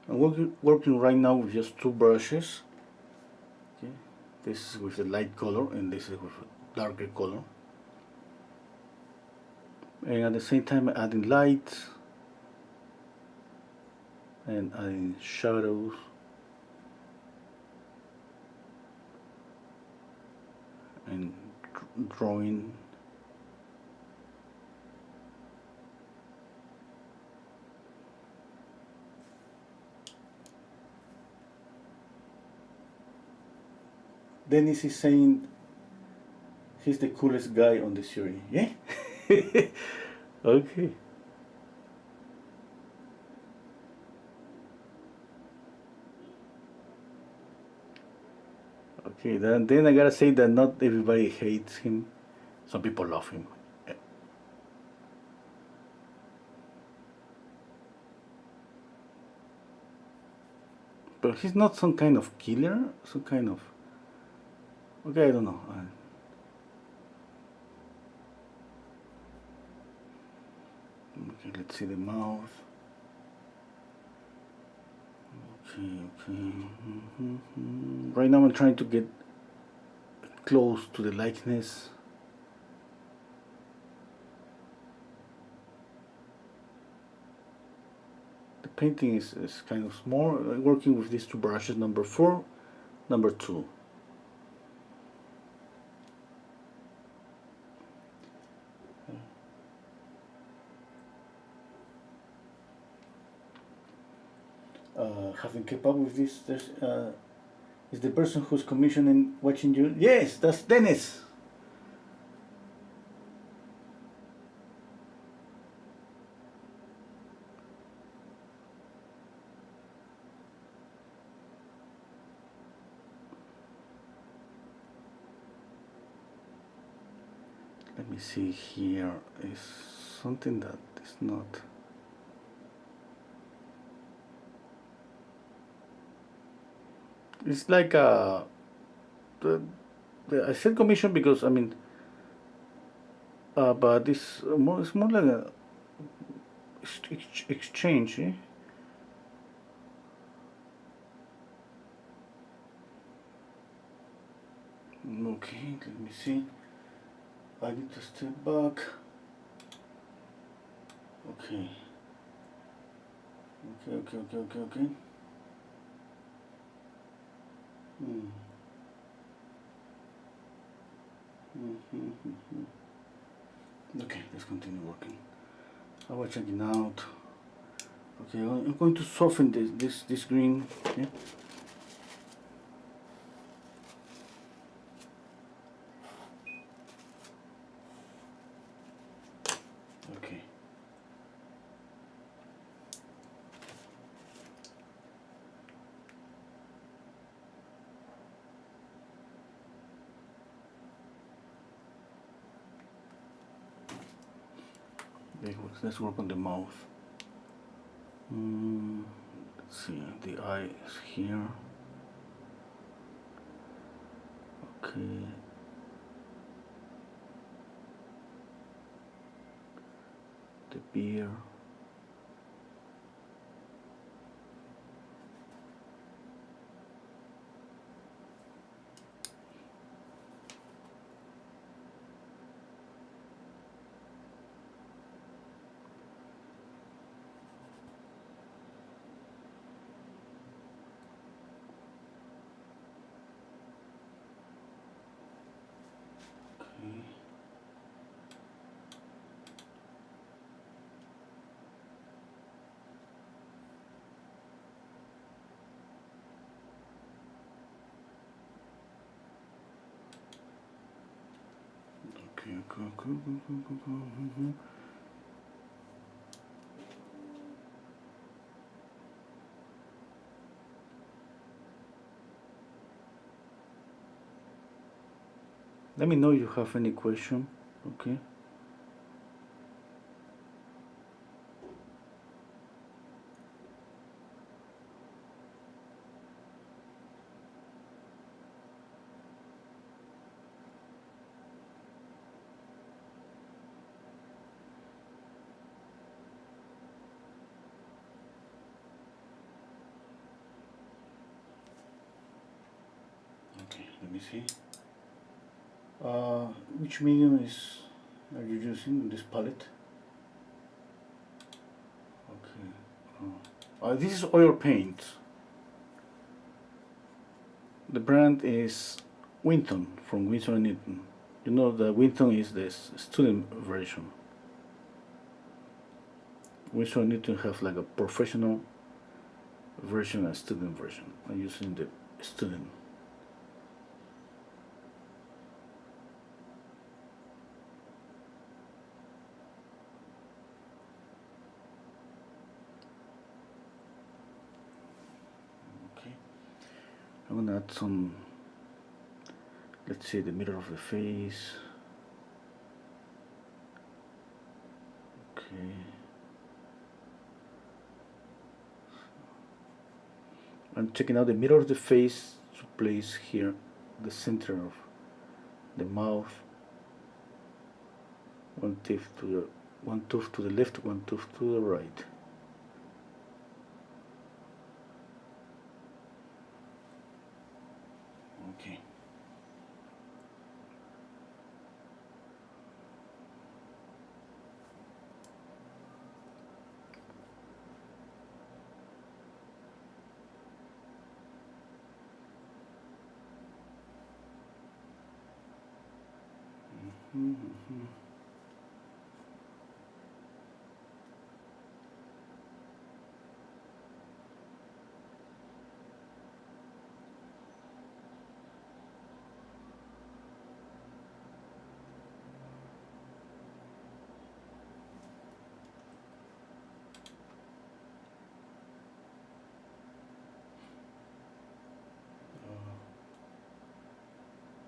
I'm working right now with just two brushes. Okay. This is with a light color and this is with a darker color. And at the same time adding light and adding shadows. And drawing. Dennis is saying he's the coolest guy on the series. Yeah? Okay. Okay, then I gotta say that not everybody hates him. Some people love him. But he's not some kind of killer, some kind of... Okay, I don't know. Okay, let's see the mouth. Okay. Right now I'm trying to get close to the likeness. The painting is kind of small. I'm working with these two brushes, number 4, number 2. Haven't kept up with this. Is the person who's commissioning watching you? Yes, that's Dennis. Let me see here. Is something that is not... It's like I said commission because I mean, but it's more like a exchange. Eh? Okay, let me see. I need to step back. Okay. Okay. Okay, let's continue working. I was checking out. Okay, I'm going to soften this green. Yeah. Okay. Let's work on the mouth. Let's see, the eye is here. Okay. The beard. Okay. Let me know if you have any question. Okay. let me see. Which medium are you using in this palette? Okay. This is oil paint. The brand is Winton from Winsor & Newton. You know the Winton is the student version. Winsor & Newton have like a professional version and student version. I'm using the student. Okay. I'm gonna add some, let's say, the mirror of the face. Okay. I'm checking out the mirror of the face to place here the center of the mouth. One tooth to the left, one tooth to the right. Okay.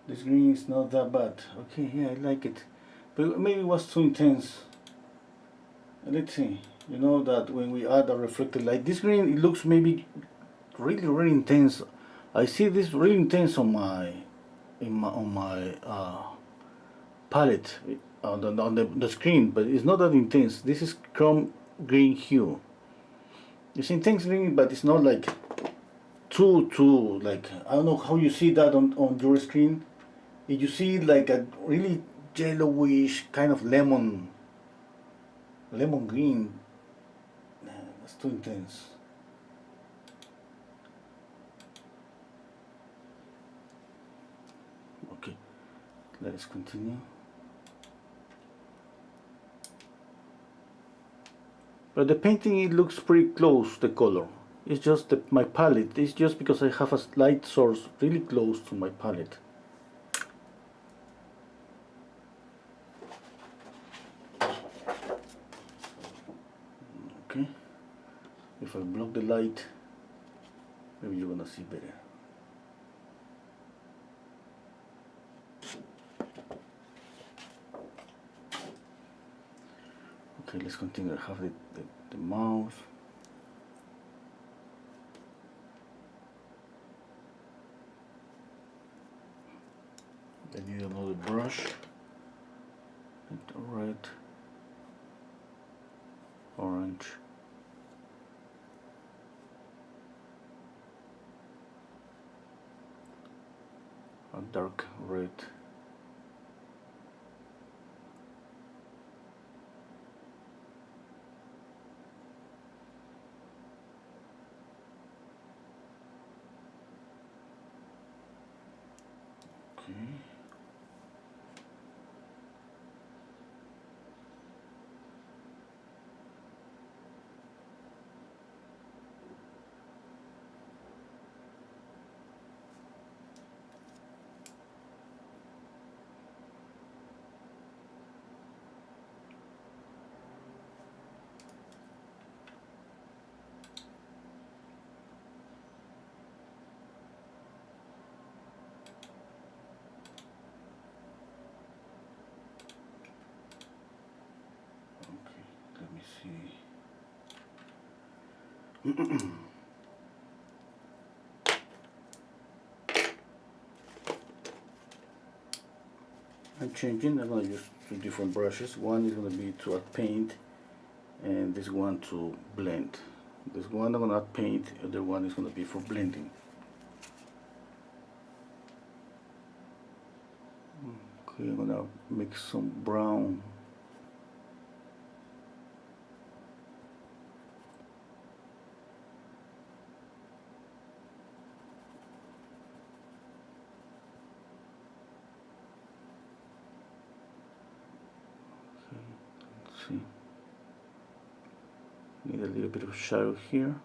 This green is not that bad. Okay, yeah, I like it. But maybe it was too intense. Let's see. You know that when we add a reflected light, this green, it looks maybe really intense. I see this really intense on my palette on the screen, but it's not that intense. This is chrome green hue. It's intense green, but it's not like too like, I don't know how you see that on your screen. If you see like a really yellowish kind of lemon green, that's too intense. Okay, let's continue. But the painting, it looks pretty close, the color. It's just my palette. It's just because I have a light source really close to my palette. Okay, if I block the light, maybe you're gonna see better. Okay, let's continue. I have the mouth. I need another brush. Red, orange, a dark red. Okay. I'm changing. I'm going to use two different brushes. One is going to be to add paint, and this one to blend. This one I'm going to add paint, the other one is going to be for blending. Okay, I'm gonna mix some brown. Okay, let's see. Need a little bit of shadow here.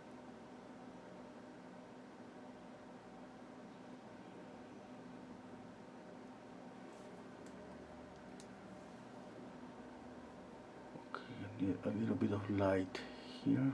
Okay, I need a little bit of light here.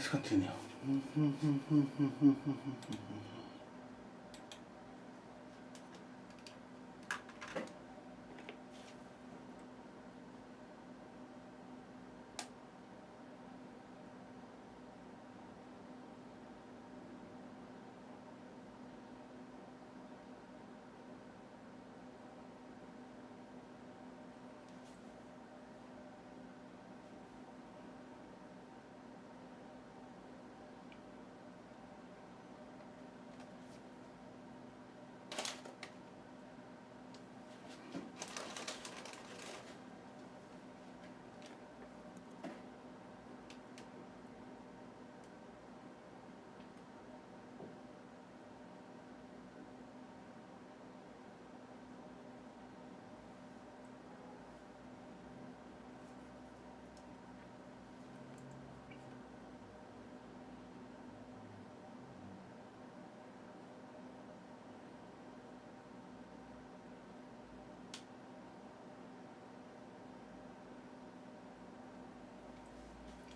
let's continue.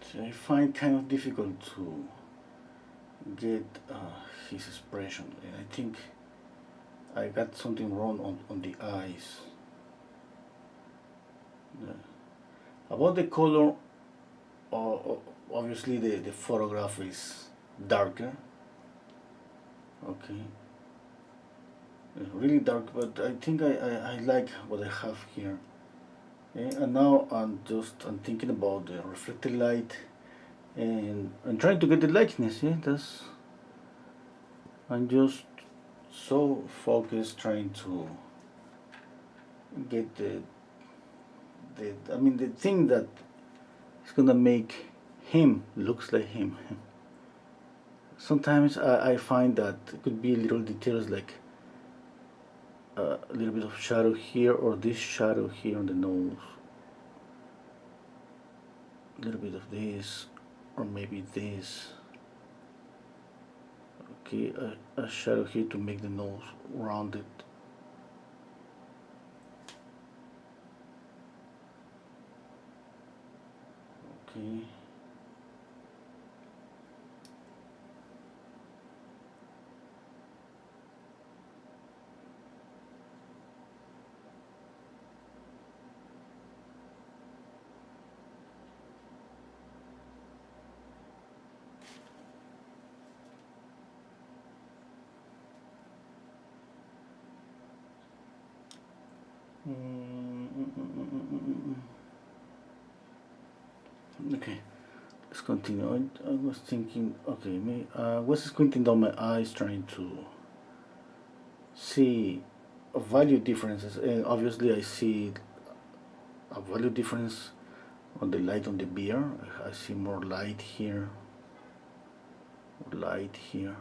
So I find kind of difficult to get his expression, and I think I got something wrong on the eyes. Yeah. About the color, obviously the photograph is darker. Okay, it's really dark, but I think I like what I have here. Okay, and now I'm thinking about the reflected light, and I'm trying to get the lightness. Yeah, I'm just so focused trying to get the thing that is gonna make him looks like him. Sometimes I find that it could be little details like a little bit of shadow here, or this shadow here on the nose, a little bit of this, or maybe this. Okay, a shadow here to make the nose rounded. Okay. Okay, let's continue. I was thinking, okay, I was squinting down my eyes trying to see value differences, and obviously I see a value difference on the light on the beer. I see more light here, more light here.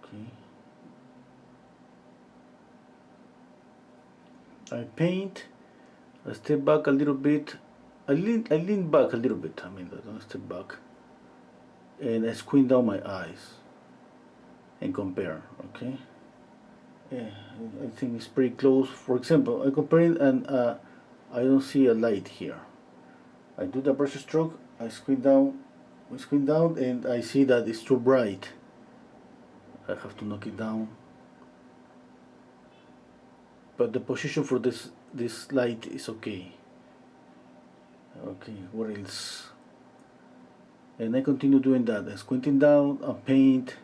Okay. I paint, I step back a little bit, I lean back a little bit, I don't step back, and I squint down my eyes and compare, okay? Yeah, I think it's pretty close. For example, I compare it and I don't see a light here. I do the brush stroke, I squint down, and I see that it's too bright. I have to knock it down. But the position for this light is okay. Okay, what else? And I continue doing that. I'm squinting down, I paint.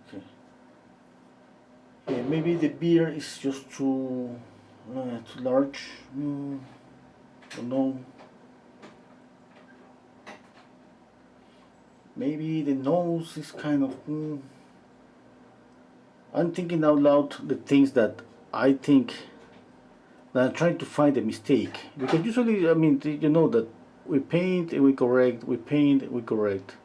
Okay. Yeah, maybe the beer is just too large. Don't know. Maybe the nose is kind of. I'm thinking out loud the things that I think that I'm trying to find a mistake, because usually, you know that we paint and we correct, we paint and we correct.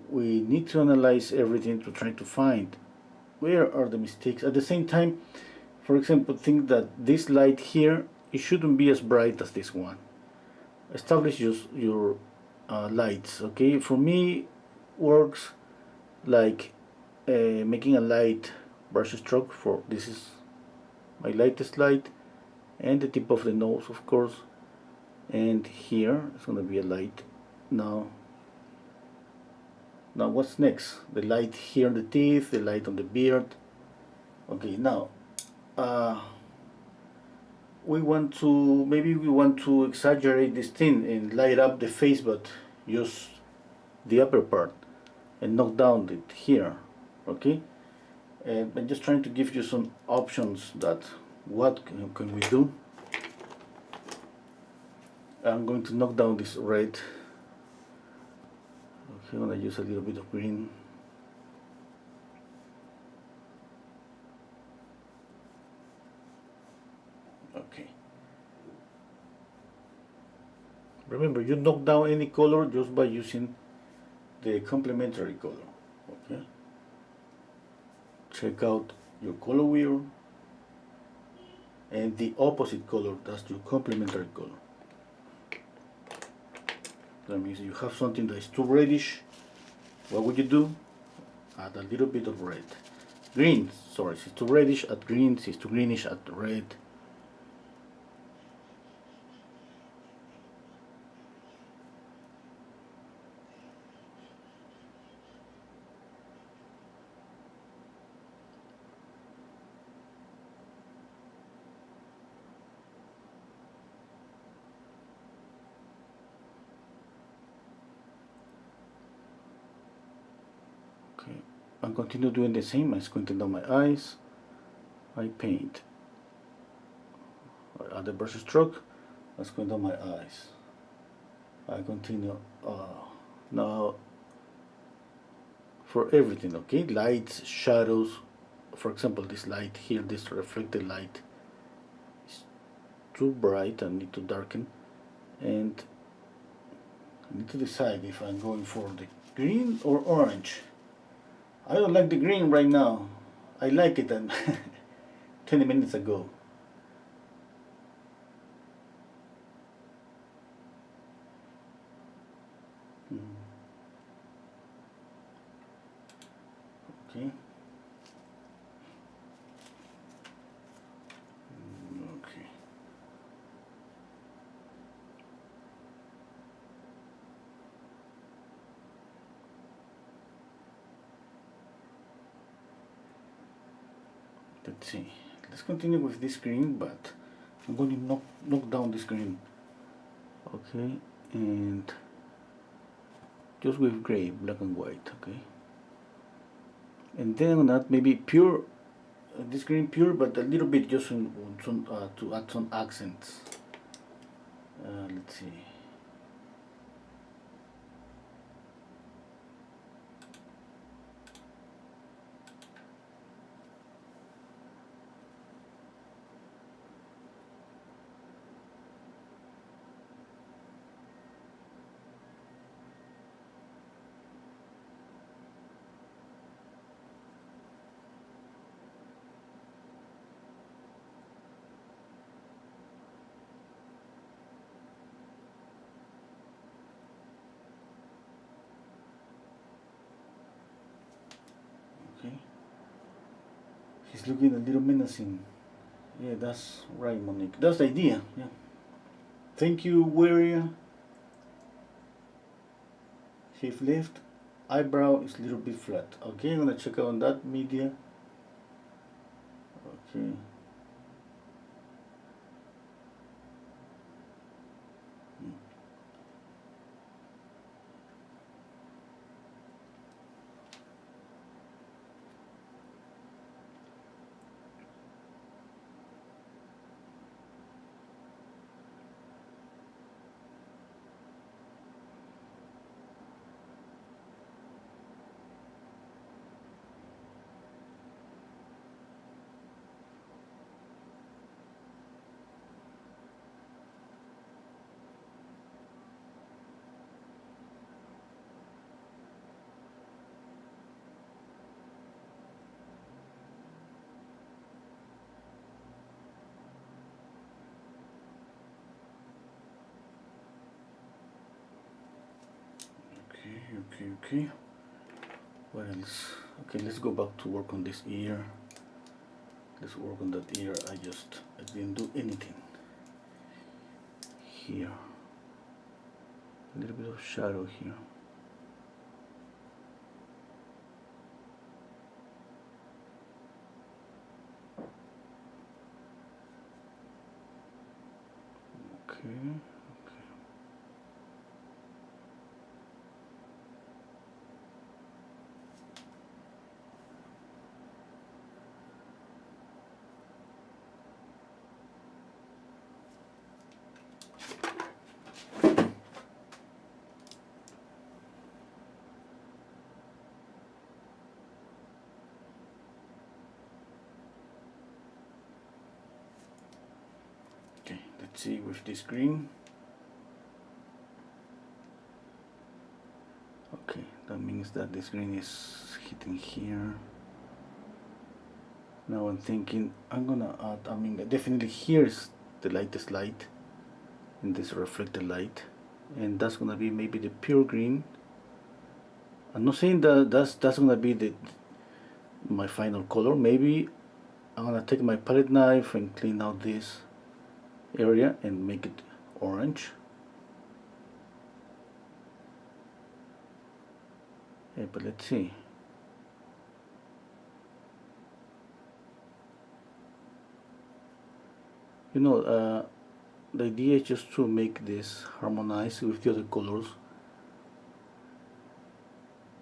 We need to analyze everything to try to find where are the mistakes. At the same time, for example, think that this light here, it shouldn't be as bright as this one. Establish your lights. Okay, for me works like making a light brush stroke. For this is my lightest light, and the tip of the nose, of course, and here it's gonna be a light. Now what's next? The light here on the teeth, the light on the beard. Okay, now we want to exaggerate this thing and light up the face, but use the upper part and knock down it here. Okay, and I'm just trying to give you some options that what can we do. I'm going to knock down this red. Okay, I'm gonna use a little bit of green. Okay. Remember, you knock down any color just by using the complementary color. Okay. Check out your color wheel and the opposite color, that's your complementary color. That means you have something that is too reddish. What would you do? Add a little bit of red. Green, sorry, it's too reddish, add green, it's too greenish, add red. Okay, I'll continue doing the same. I'm squinting down my eyes. I paint. I add the brush stroke. I squint down my eyes. I continue. Now, for everything, okay? Lights, shadows. For example, this light here, this reflected light, is too bright. I need to darken, and I need to decide if I'm going for the green or orange. I don't like the green right now. I like it 20 minutes ago. Okay. Okay. Let's see. Let's continue with this green, but I'm going to knock down this green. Okay, and just with gray, black and white. Okay, and then not maybe pure, this green pure, but a little bit just to add some accents. Let's see. Okay. He's looking a little menacing. Yeah, that's right, Monique. That's the idea. Yeah. Thank you, Warrior. Shift left. Eyebrow is a little bit flat. Okay, I'm gonna check out on that media. Okay. Okay. What else? Okay, let's go back to work on this ear. Let's work on that ear. I didn't do anything. Here. A little bit of shadow here. Okay. Okay, let's see with this green. Okay, that means that this green is hitting here. Now I'm thinking I'm gonna add, I mean definitely here is the lightest light in this reflected light, and that's gonna be maybe the pure green. I'm not saying that that's gonna be my final color. Maybe I'm gonna take my palette knife and clean out this area and make it orange. Yeah, but let's see. You know, the idea is just to make this harmonize with the other colors,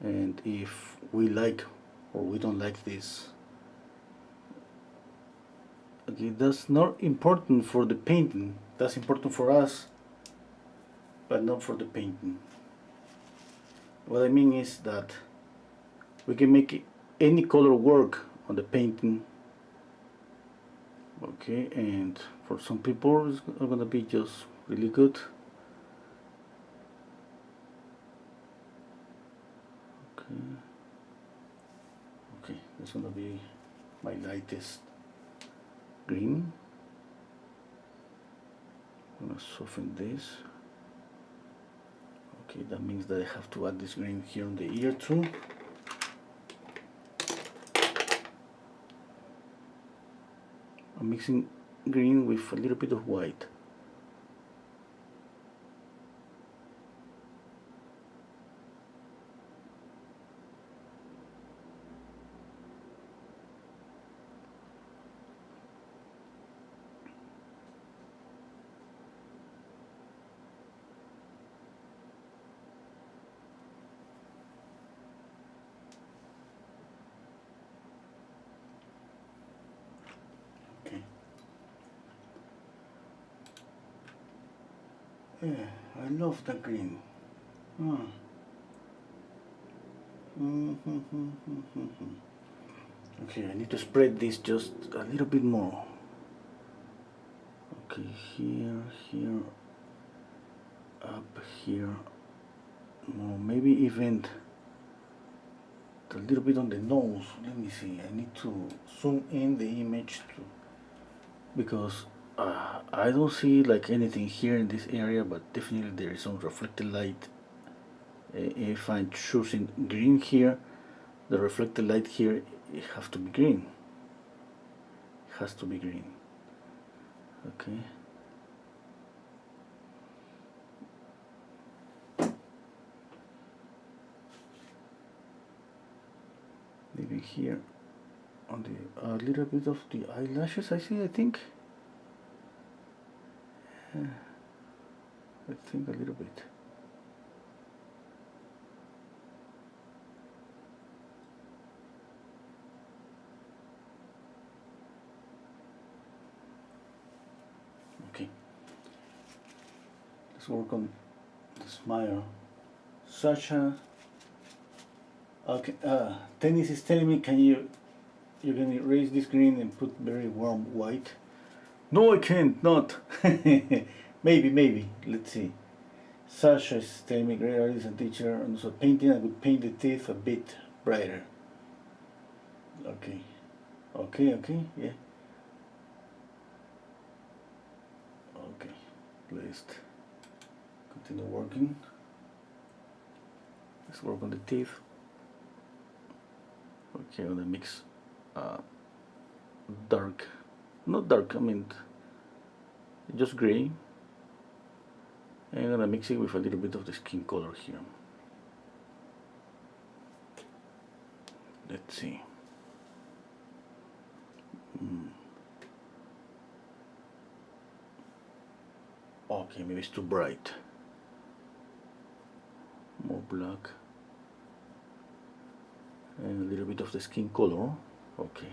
and if we like or we don't like this, okay, that's not important for the painting. That's important for us, but not for the painting. What I mean is that we can make any color work on the painting, okay, and for some people it's gonna be just really good. Okay, that's gonna be my lightest green. I'm gonna soften this. Okay, that means that I have to add this green here on the ear too. I'm mixing green with a little bit of white. Yeah, I love the green. Ah. Okay, I need to spread this just a little bit more. Okay, here, here, up here, more, maybe even a little bit on the nose. Let me see, I need to zoom in the image too, because I don't see like anything here in this area, but definitely there is some reflected light. If I'm choosing green here, the reflected light here, it has to be green. It has to be green. Okay. Maybe here on the a little bit of the eyelashes. I think. I think a little bit. Okay. Let's work on the smile. Sasha. Okay. Tennis is telling me, you can erase this green and put very warm white. No, I can't. Not. Maybe. Let's see. Sasha is telling me, great artist and teacher, and also painting. I would paint the teeth a bit brighter. Okay. Yeah. Okay. Let's continue working. Let's work on the teeth. Okay, I'm gonna mix dark, not dark, I mean just gray. And I'm gonna mix it with a little bit of the skin color here. Let's see. Okay, maybe it's too bright. More black. And a little bit of the skin color. Okay.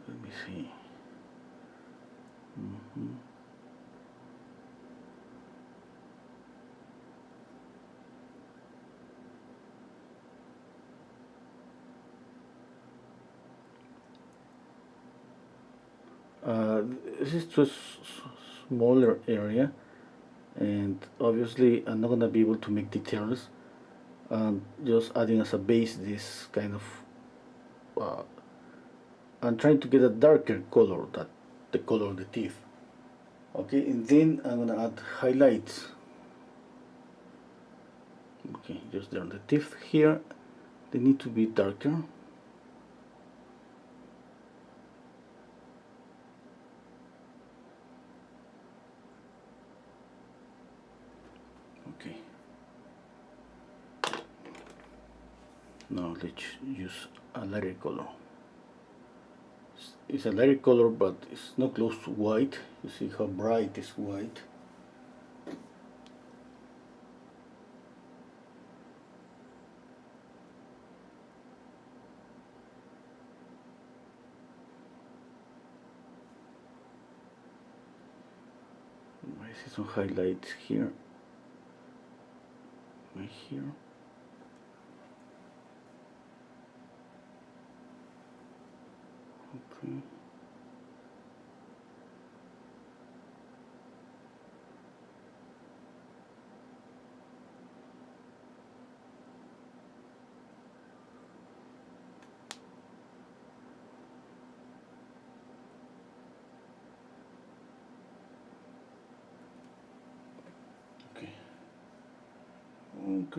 Let me see. This is just a smaller area, and obviously I'm not gonna be able to make details. Just adding as a base this kind of I'm trying to get a darker color, that the color of the teeth. Okay, and then I'm gonna add highlights. Okay, just there on the teeth here, they need to be darker. Okay. Now let's use a lighter color. It's a lighter color, but it's not close to white. You see how bright is white. I see some highlights here. Right here. Okay.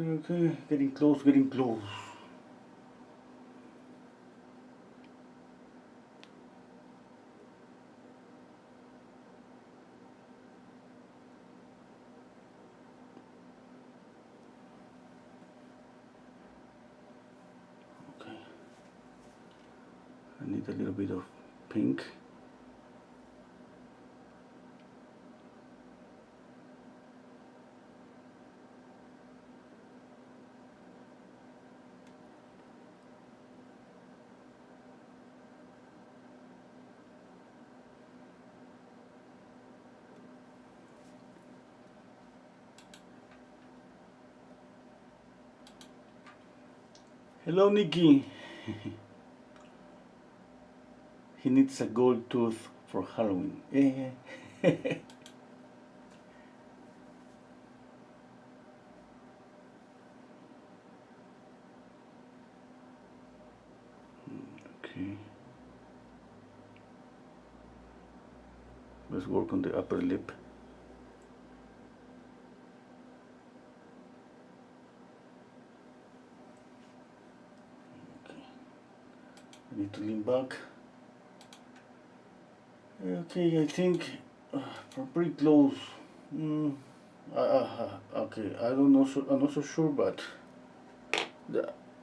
Okay, getting close, getting close. Okay. I need a little bit of pink. Hello, Nikki. He needs a gold tooth for Halloween. Yeah. Okay. Let's work on the upper lip. Okay. I need to lean back. Okay, I think we're pretty close. Okay, I don't know. I'm not so sure, but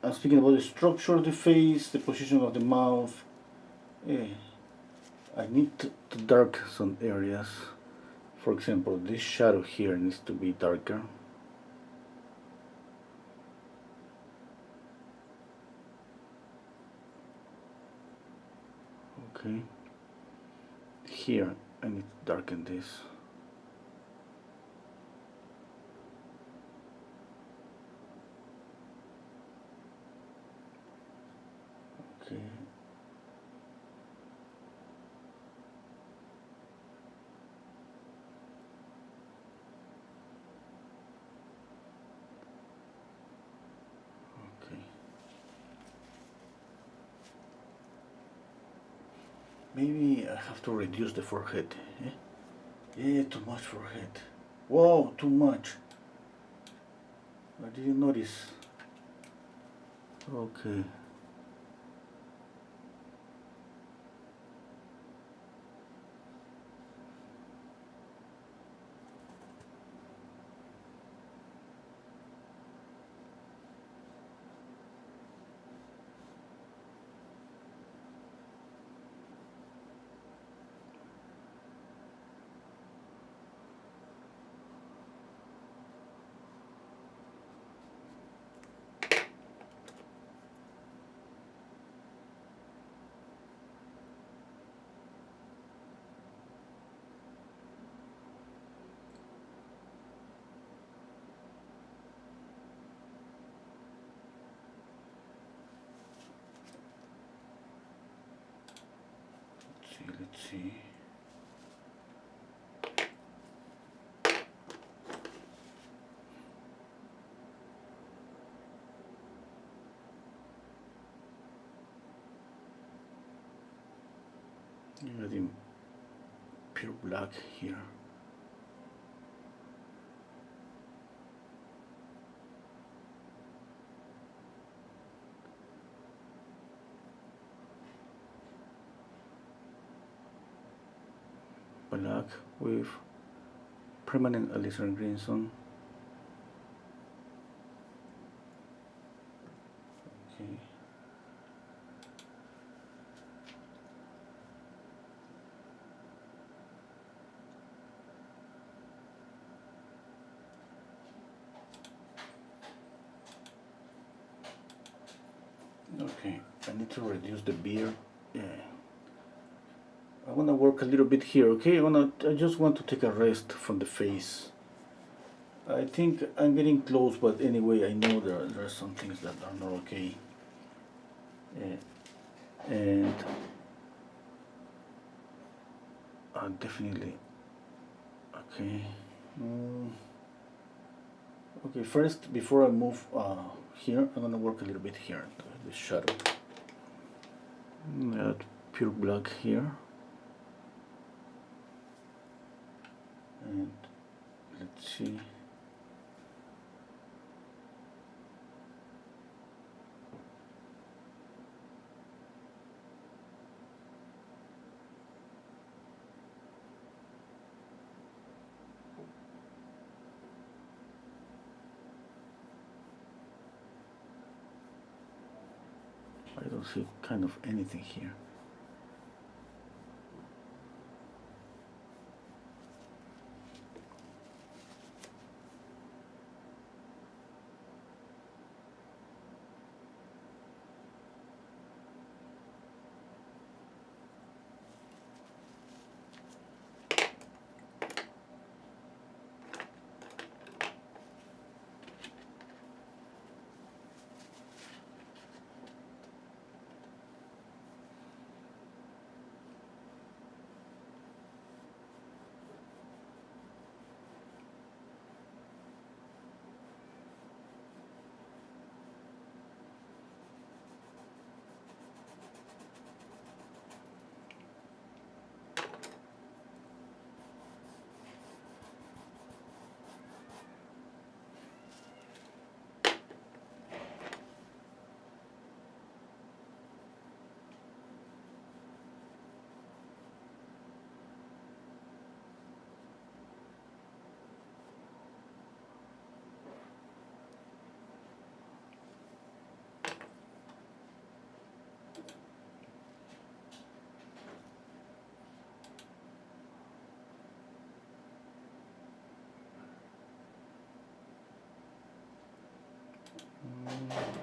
I'm speaking about the structure of the face, the position of the mouth. Yeah. I need to dark some areas. For example, this shadow here needs to be darker. Okay. Here, I need to darken this. Okay. Okay. Maybe I have to reduce the forehead. Eh? Yeah, too much forehead. Whoa, too much. I didn't notice. Okay. Let's see. Adding pure black here. Black with permanent alizarin green zone. Okay. Okay, I need to reduce the beard. Yeah. I want to work a little bit here, okay? I just want to take a rest from the face. I think I'm getting close, but anyway, I know there are some things that are not okay. And definitely, okay. Okay, first, before I move here, I'm gonna work a little bit here, the shadow. Add pure black here. And let's see. I don't see kind of anything here.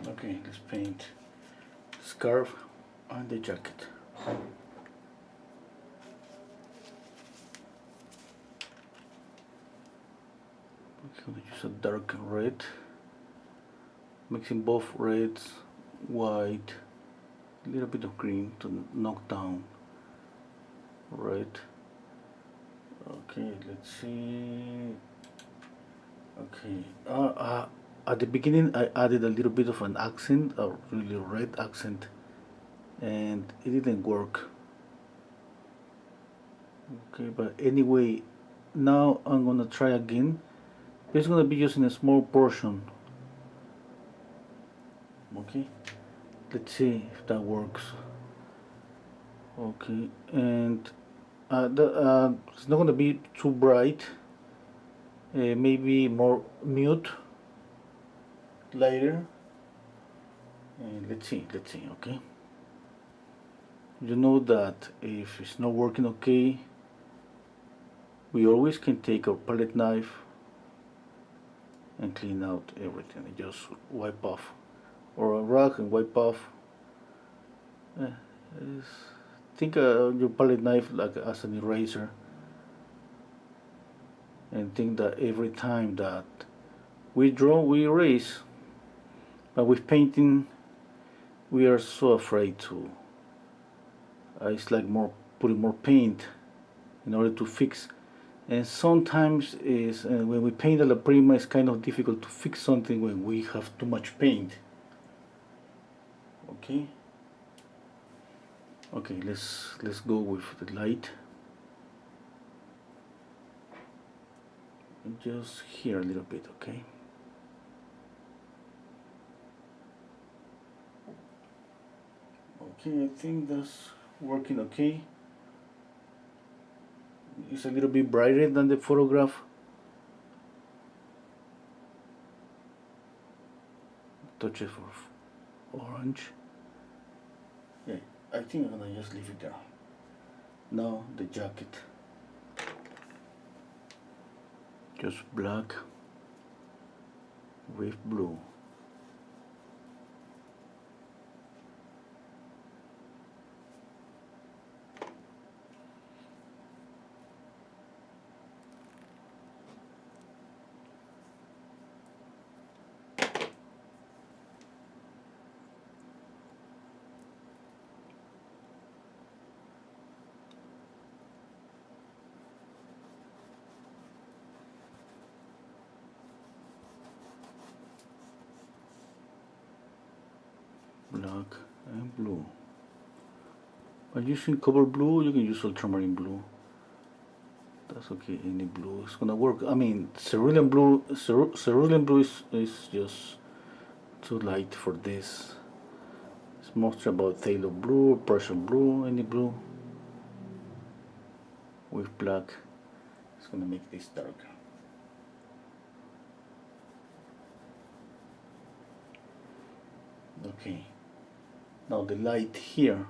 Okay, let's paint scarf on the jacket. I'm gonna use a dark red, mixing both reds, white, a little bit of green to knock down red. Okay, let's see. Okay, at the beginning I added a little bit of an accent, a really red accent, and it didn't work. Okay, but anyway, now I'm gonna try again. It's gonna be just in a small portion. Okay, let's see if that works. Okay, and it's not gonna be too bright. Maybe more mute later. And let's see. Okay, you know that if it's not working okay, we always can take our palette knife and clean out everything and just wipe off, or a rag and wipe off. Think your palette knife like as an eraser, and think that every time that we draw, we erase. But with painting, we are so afraid to. It's like more putting more paint in order to fix. And sometimes is when we paint a la prima, it's kind of difficult to fix something when we have too much paint. Okay. Okay, let's go with the light. And just here a little bit, okay. Okay, I think that's working okay. It's a little bit brighter than the photograph. Touch it for orange. Yeah, I think I'm gonna just leave it there. Now the jacket. Just black with blue. Black and blue. By using cover blue, you can use ultramarine blue. That's okay. Any blue is gonna work. I mean, cerulean blue. Cerulean blue is just too light for this. It's mostly about phthalo blue, Persian blue, any blue. With black, it's gonna make this darker. Okay. Now the light here.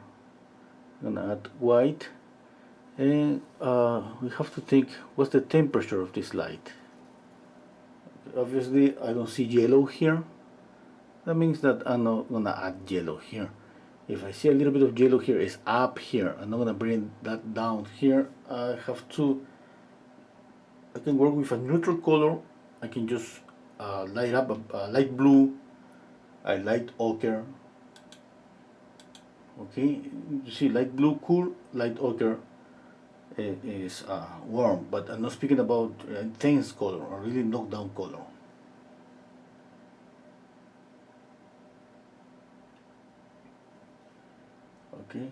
I'm gonna add white, and we have to think what's the temperature of this light. Obviously, I don't see yellow here. That means that I'm not gonna add yellow here. If I see a little bit of yellow here, it's up here. I'm not gonna bring that down here. I can work with a neutral color. I can just light up a light blue, a light ochre. Okay, you see, light blue cool, light ochre is warm, but I'm not speaking about intense color or really knockdown color. Okay.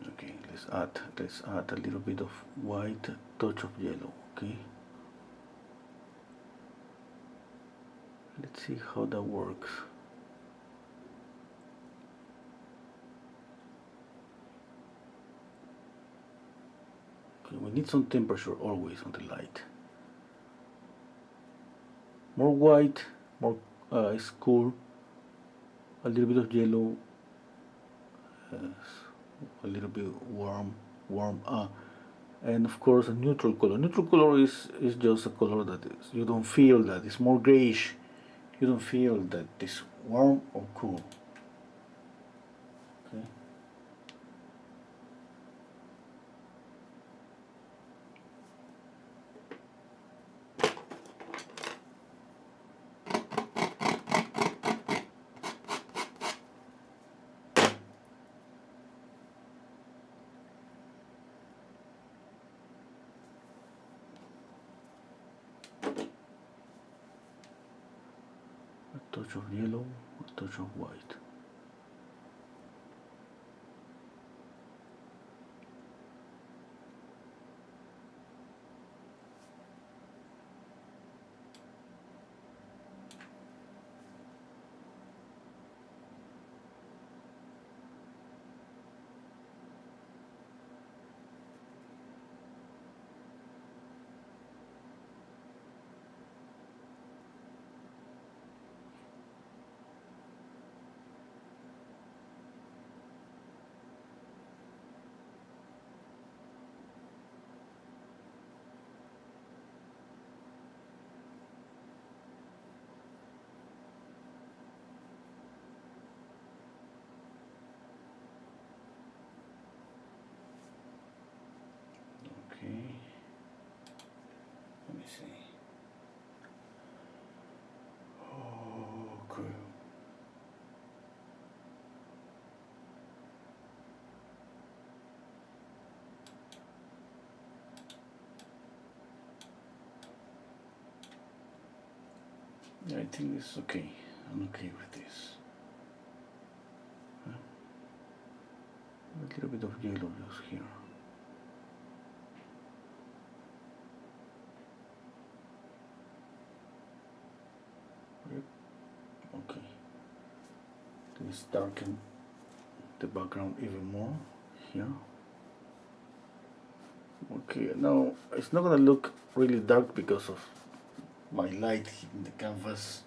Okay, let's add a little bit of white, touch of yellow. Okay. Let's see how that works. Okay, we need some temperature always on the light. More white, more is cool. A little bit of yellow, a little bit warm, and of course a neutral color. Neutral color is just a color that is, you don't feel that it's more grayish. You don't feel that it's warm or cool. Okay. touch of yellow, a touch of white. Okay, let me see. Okay. Yeah, I think it's okay. I'm okay with this. A little bit of yellow just here. Yep. Okay. Let's darken the background even more here. Okay, now it's not gonna look really dark because of my light hitting the canvas.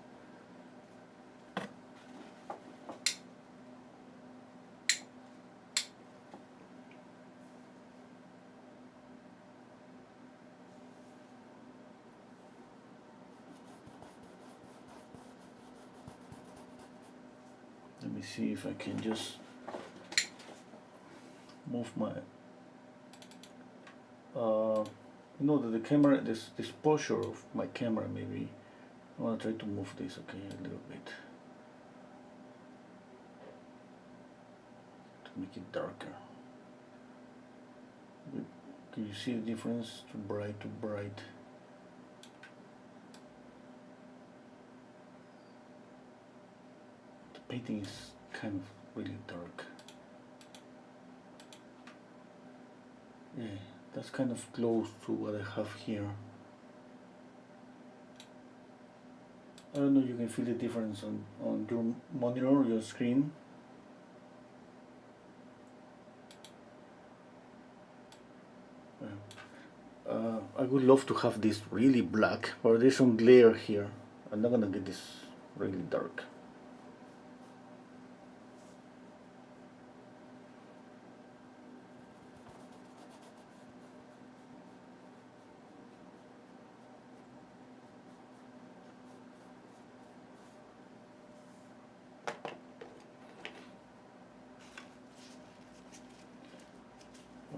Let me see if I can just move my you know, the camera, this posture of my camera, maybe I want to try to move this, okay, a little bit to make it darker. Can you see the difference to bright to bright? The painting is kind of really dark. Yeah, that's kind of close to what I have here. I don't know if you can feel the difference on your monitor, your screen. I would love to have this really black, but there's some glare here. I'm not gonna get this really dark.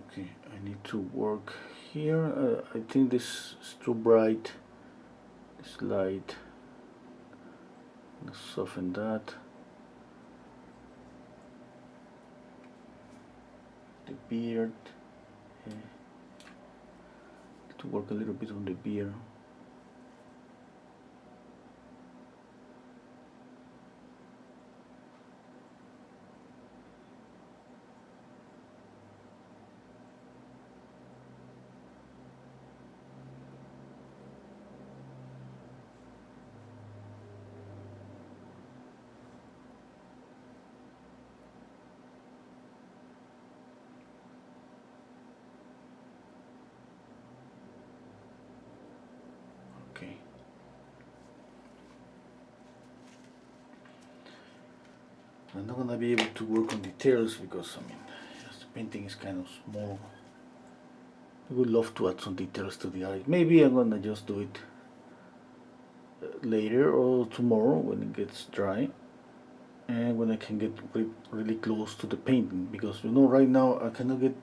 Okay, I need to work here. I think this is too bright. This light. Let's soften that. The beard. Yeah. To work a little bit on the beard. Okay. I'm not gonna be able to work on details because I mean, the painting is kind of small. I would love to add some details to the eye. Maybe I'm gonna just do it later or tomorrow when it gets dry and when I can get really close to the painting, because you know right now I cannot get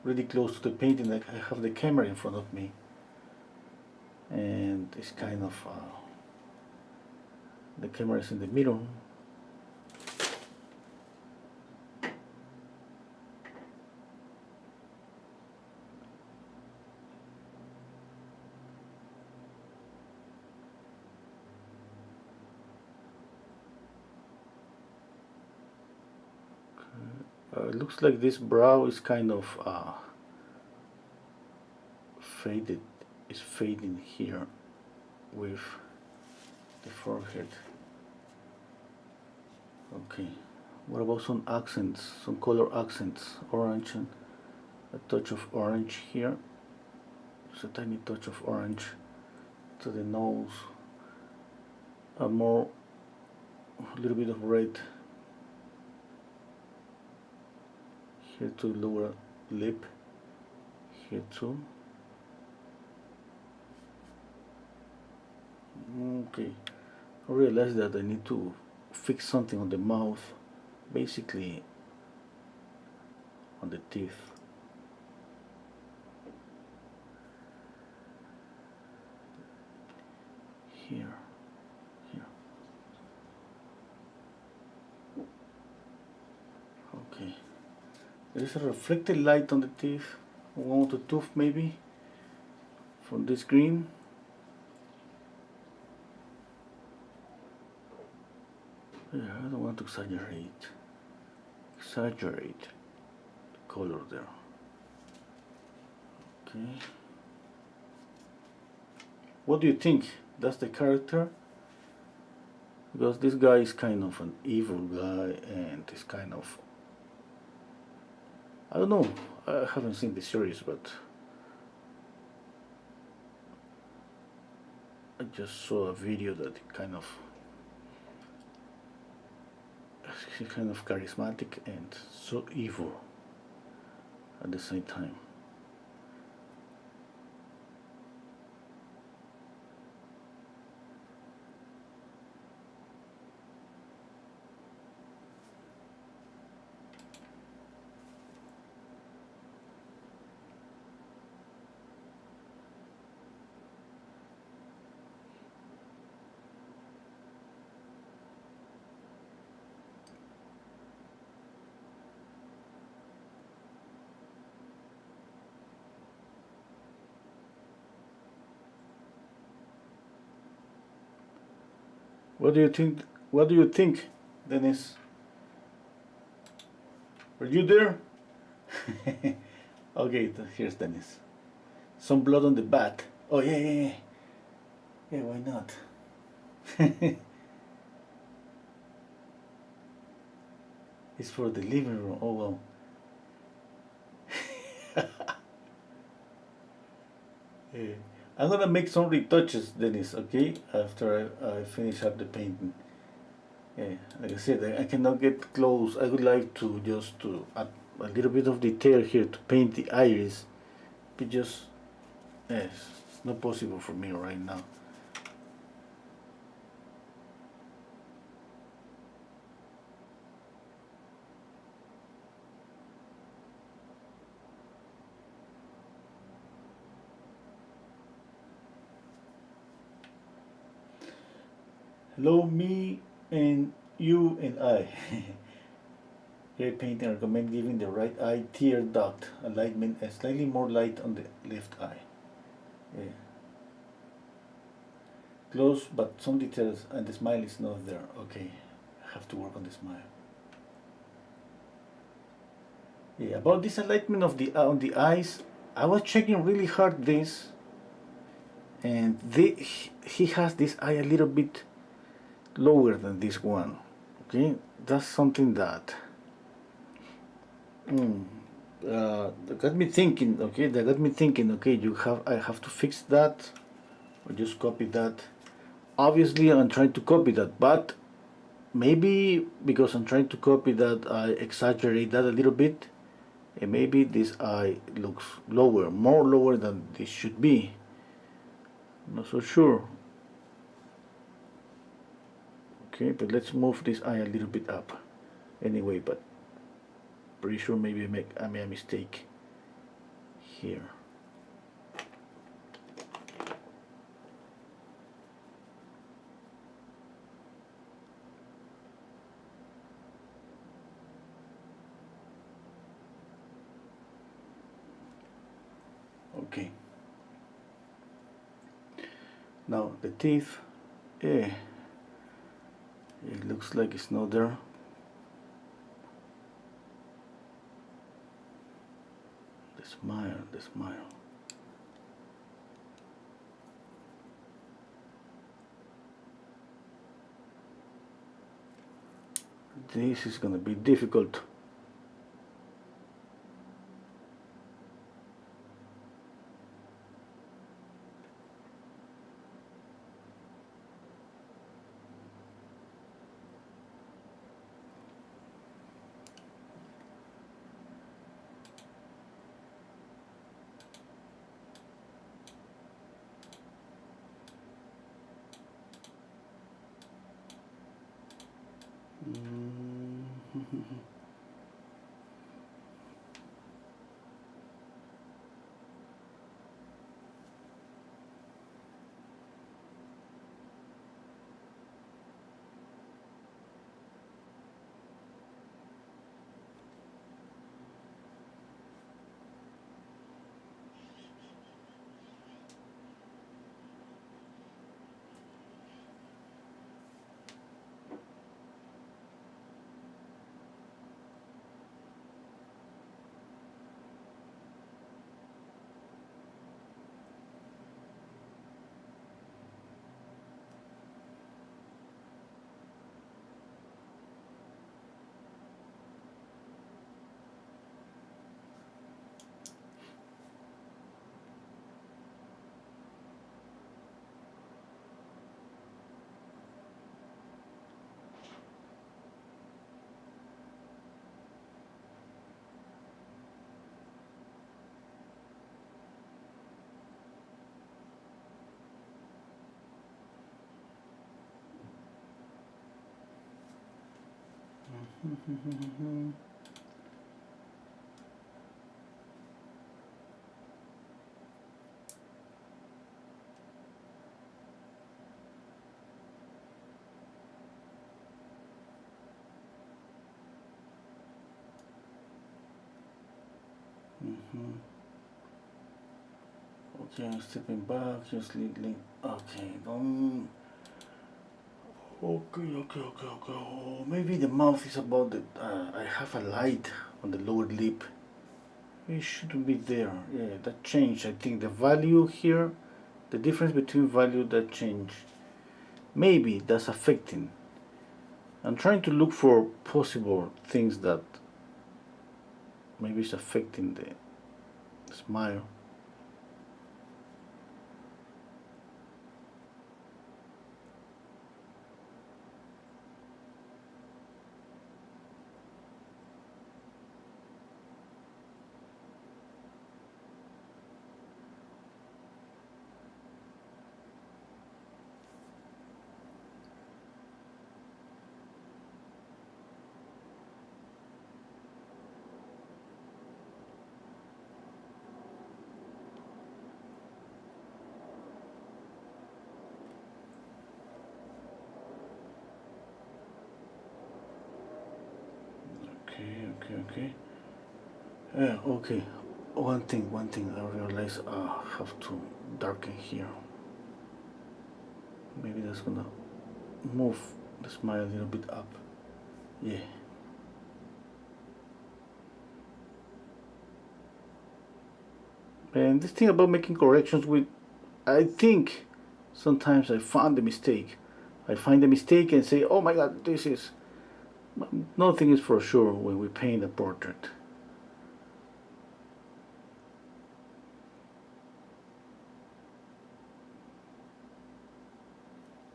really close to the painting. Like I have the camera in front of me and it's kind of the camera is in the middle. it looks like this brow is kind of faded. It's fading here with the forehead. Okay, what about some accents, some color accents? Orange and a touch of orange here. Just a tiny touch of orange to the nose. A little bit of red here to lower lip. Here too. Okay, I realized that I need to fix something on the mouth, basically on the teeth. Here. Okay. There's a reflected light on the teeth, one of the tooth maybe, from this green. Yeah, I don't want to exaggerate the color there. Okay. What do you think? That's the character? Because this guy is kind of an evil guy and is kind of, I don't know, I haven't seen the series, but I just saw a video that he's kind of charismatic and so evil at the same time. What do you think? What do you think, Dennis? Are you there? Okay, here's Dennis. Some blood on the bat. Oh yeah. Yeah, why not? It's for the living room. Oh wow. Yeah. I'm gonna make some retouches, Dennis, okay? After I finish up the painting. Yeah, like I said, I cannot get close. I would like to just to add a little bit of detail here to paint the iris. But just, yes, it's not possible for me right now. Hello, me and you and I. Here painting, I recommend giving the right eye tear duct alignment and slightly more light on the left eye. Yeah. Close, but some details, and the smile is not there. Okay, I have to work on the smile. Yeah, about this alignment of the on the eyes, I was checking really hard this, and he has this eye a little bit lower than this one. Okay, that's something that that got me thinking. Okay, that got me thinking. Okay, I have to fix that, or just copy that. Obviously, I'm trying to copy that, but maybe because I'm trying to copy that, I exaggerate that a little bit, and maybe this eye looks lower, more lower than this should be. I'm not so sure. Okay, but let's move this eye a little bit up anyway, but pretty sure maybe I made a mistake here. Okay, now the teeth, yeah, it looks like it's not there. smile, the smile. This is gonna be difficult. Okay, I'm stepping back, just leading. Okay, don't. Okay. Oh, maybe the mouth is about the. I have a light on the lower lip. It shouldn't be there. Yeah, that changed. I think the value here, the difference between value that changed. Maybe that's affecting. I'm trying to look for possible things that maybe it's affecting the smile. Okay. Yeah, okay. One thing I realize I have to darken here. Maybe that's gonna move the smile a little bit up. Yeah. And this thing about making corrections with, I think sometimes I find the mistake. I find the mistake and say, oh my god, this is. Nothing is for sure when we paint a portrait.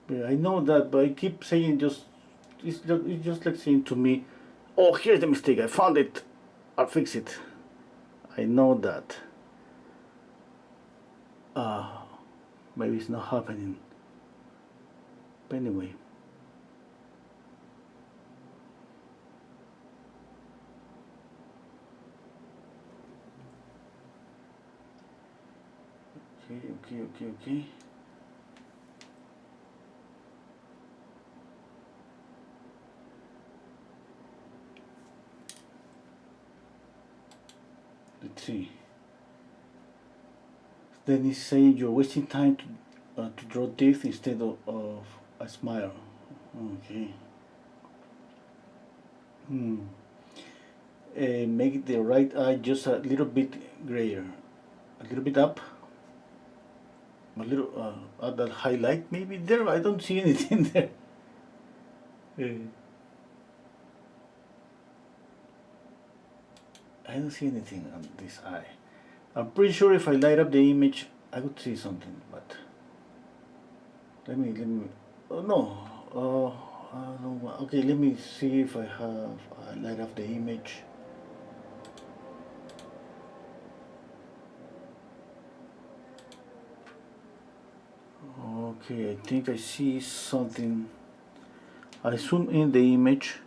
Yeah, I know that, but I keep saying it's just like saying to me, "Oh, here's the mistake. I found it. I'll fix it." I know that. Uh, Maybe it's not happening. But anyway. Okay. Let's see. Then he's saying you're wasting time to draw teeth instead of a smile. Okay. make the right eye just a little bit grayer, a little bit up, a little add that highlight maybe there. I don't see anything there. I don't see anything on this eye. I'm pretty sure if I light up the image I would see something, but let me oh no, okay, let me see if I have light up the image. Okay, I think I see something. I zoom in the image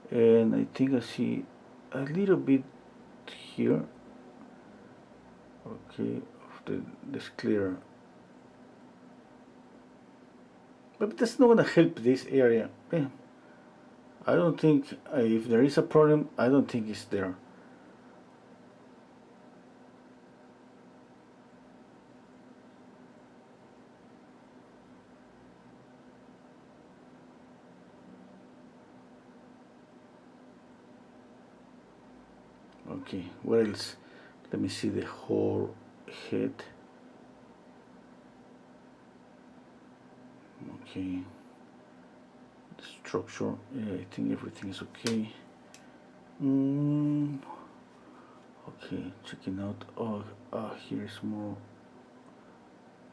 and I think I see a little bit here. Okay, of this clear, but that's not gonna help this area. I don't think if there is a problem, I don't think it's there. Okay, what else? Let me see the whole head. Okay, the structure, yeah, I think everything is okay. Okay, checking out. Here's more,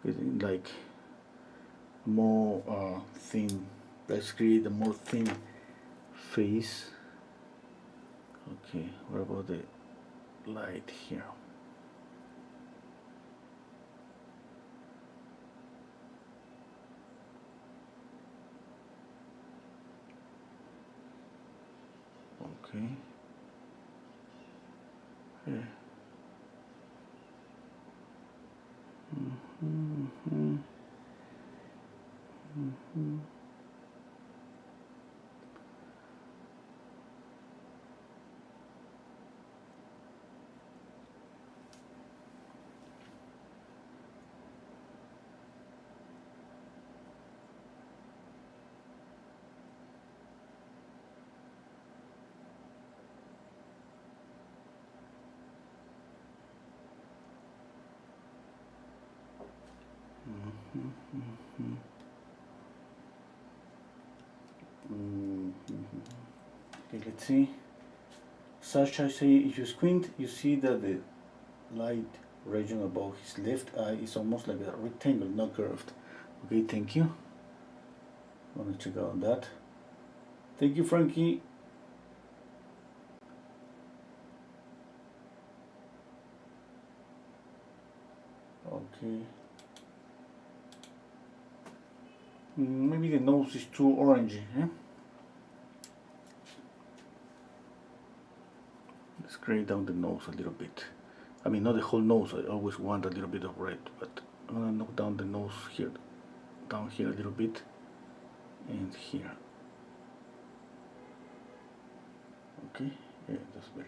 getting like more thin. Let's create a more thin face. Okay, what about the light here? Okay. Yeah. Okay, let's see. Such I say, if you squint, you see that the light region above his left eye is almost like a rectangle, not curved. Okay, thank you. I'm gonna check out that. Thank you, Frankie. Okay. Maybe the nose is too orangey. Let's gray down the nose a little bit. I mean, not the whole nose. I always want a little bit of red, but I'm gonna knock down the nose here, down here a little bit, and here. Okay, yeah, that's better.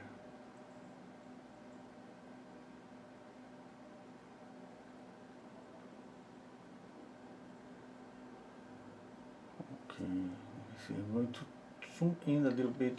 Okay, let me see. I'm going to zoom in a little bit.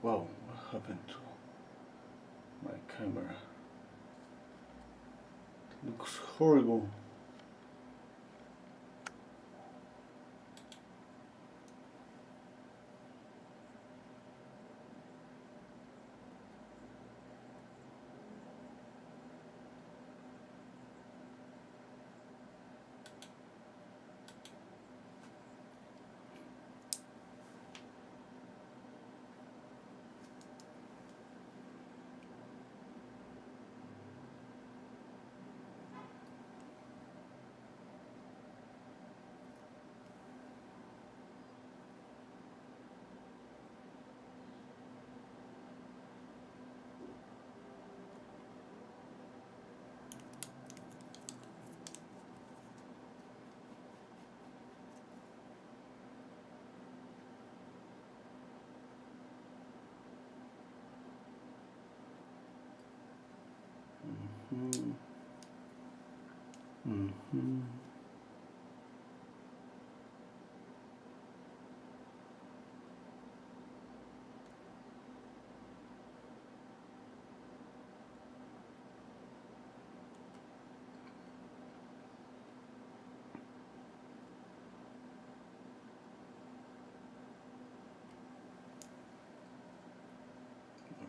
Wow, what happened to my camera? It looks horrible. Mm-hmm.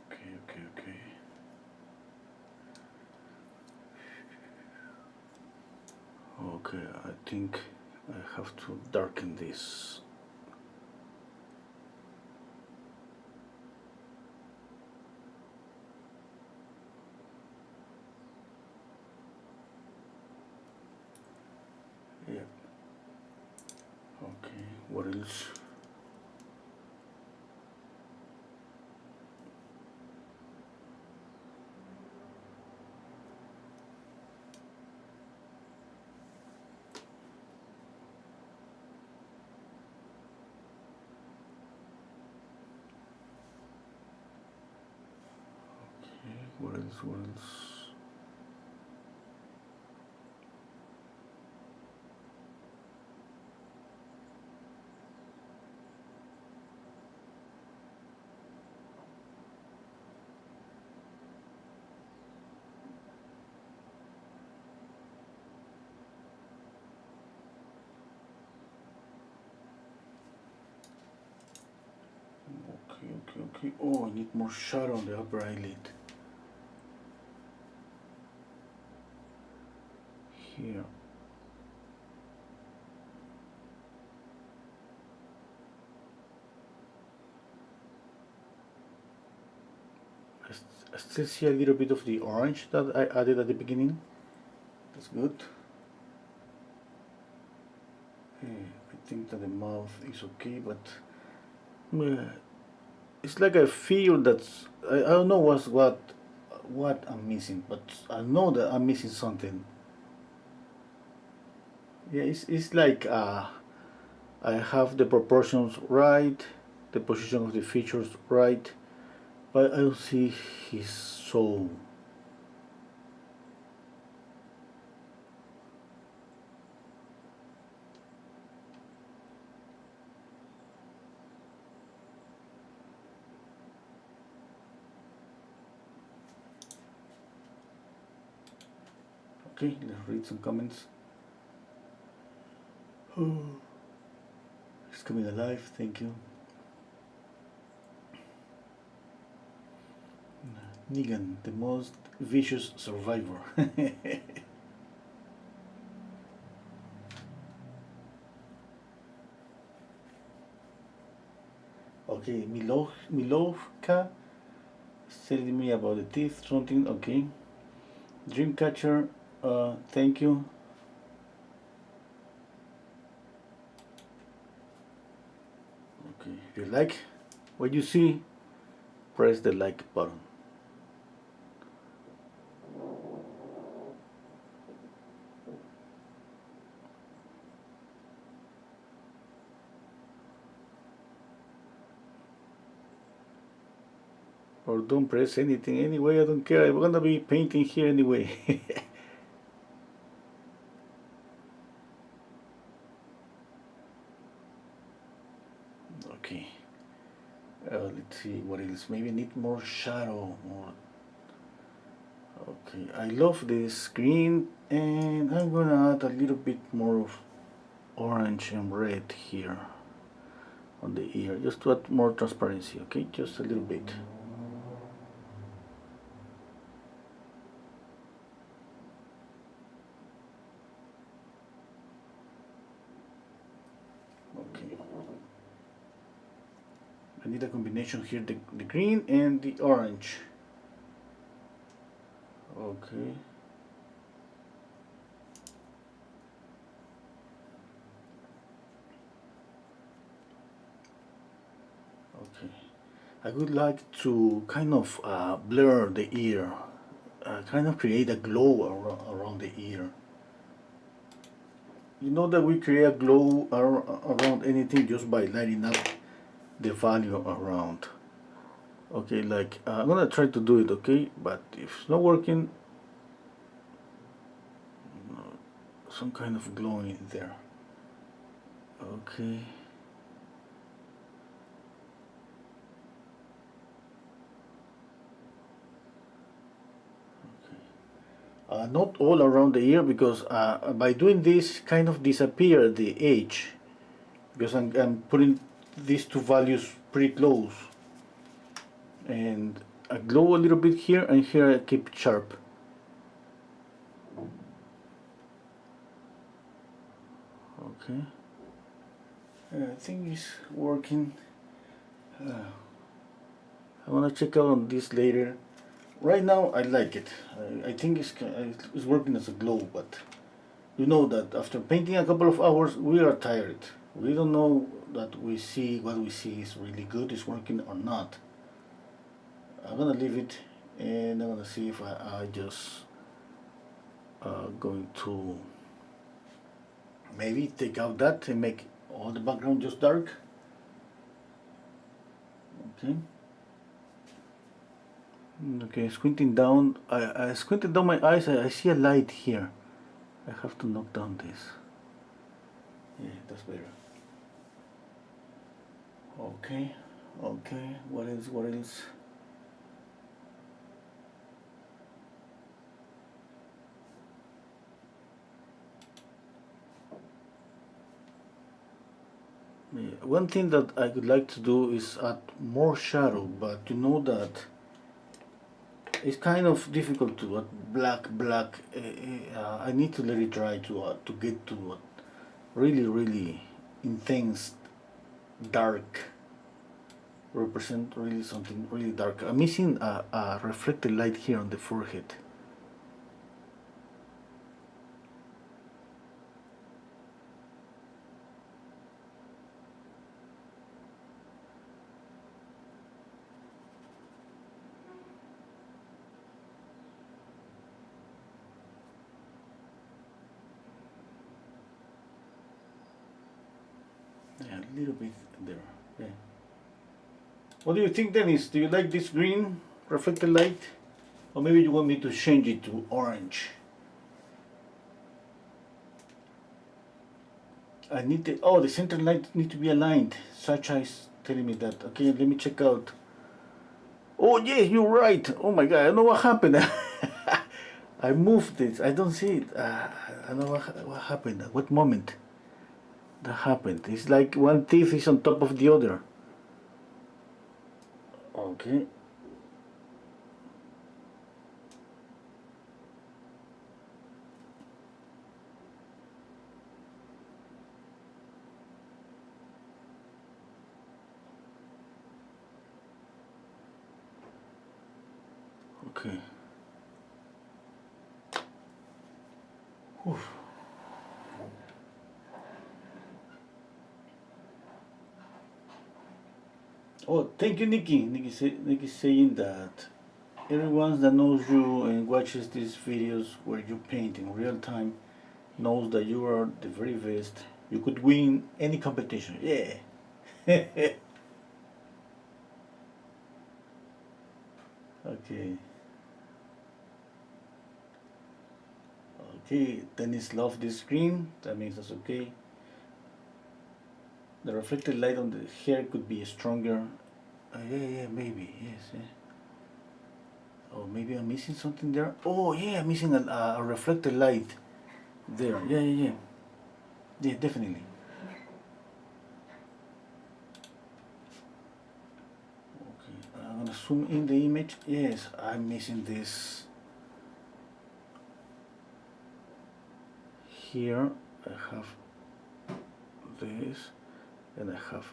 Okay, okay, okay. Okay, I think I have to darken this. Yeah. Okay, what else? Okay, what else? What else? Okay, okay, okay. Oh, I need more shadow on the upper eyelid. Here. I still see a little bit of the orange that I added at the beginning. That's good. I think that the mouth is okay, but it's like I feel that I don't know what I'm missing, but I know that I'm missing something. Yeah, it's like I have the proportions right, the position of the features right, but I don't see his soul. Okay, let's read some comments. Oh, it's coming alive. Thank you. Negan, the most vicious survivor. Okay, Milovka is telling me about the teeth, something. Okay, Dreamcatcher, thank you. Okay, if you like what you see, press the like button. Or don't press anything anyway, I don't care. I'm gonna be painting here anyway. Okay, let's see what else. Maybe I need more shadow. More. Okay, I love this green, and I'm gonna add a little bit more of orange and red here on the ear, just to add more transparency. Okay, just a little bit. Okay, I need a combination here, the green and the orange. Okay. Okay. I would like to kind of blur the ear, kind of create a glow around the ear. You know that we create a glow around anything just by lighting up the value around. Okay, like I'm gonna try to do it, okay? But if it's not working, some kind of glowing there. Okay. Not all around the ear, because by doing this kind of disappear the edge, because I'm putting these two values pretty close, and I glow a little bit here, and here I keep it sharp. Okay, I think it's working. I want to check out on this later. Right now I like it. I think it's working as a glow, but you know that after painting a couple of hours we are tired. We don't know that what we see is really good, is working or not. I'm gonna leave it, and I'm gonna see if I just going to maybe take out that and make all the background just dark. Okay. Okay, squinting down. I squinted down my eyes. I see a light here. I have to knock down this. Yeah, that's better. Okay, okay. What else? What else? Yeah, one thing that I would like to do is add more shadow, but you know that it's kind of difficult to add black. I need to let it dry to get to really intense dark, represent really something really dark. I'm missing a reflected light here on the forehead. Yeah, a little bit there. Yeah. What do you think, Dennis? Do you like this green reflected light? Or maybe you want me to change it to orange? I need the center light need to be aligned. Sacha is telling me that. Okay, let me check out. Oh yes, you're right. Oh my god, I don't know what happened. I moved it. I don't see it. I don't know what happened. At what moment that happened? It's like one teeth is on top of the other. Okay. Okay. Whew. Oh, thank you, Nikki. Nikki saying that everyone that knows you and watches these videos where you paint in real time knows that you are the very best. You could win any competition. Yeah. Okay. Okay. Dennis loves this screen. That means that's okay. The reflected light on the hair could be stronger. Yeah, maybe. Yes. Yeah. Oh, maybe I'm missing something there. Oh, yeah, I'm missing a reflected light there. Yeah. Yeah, definitely. Okay, I'm gonna zoom in the image. Yes, I'm missing this. Here I have this, and I have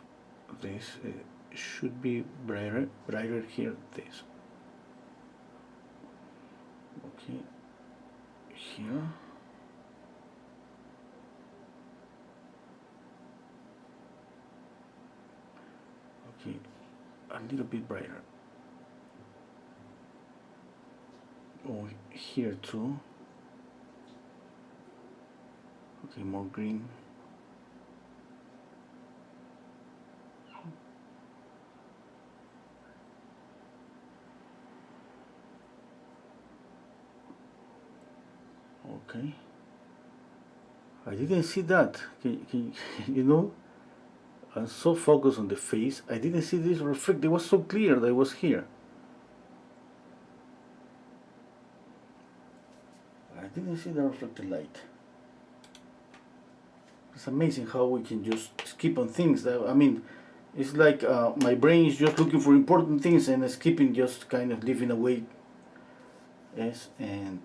this. It should be brighter here. This. Okay, here. Okay, a little bit brighter. Oh, here too. Okay, more green. Okay. I didn't see that. You know, I'm so focused on the face, I didn't see this reflect. It was so clear that it was here. I didn't see the reflected light. It's amazing how we can just skip on things. That, I mean, it's like my brain is just looking for important things and skipping, just kind of living away. Yes, and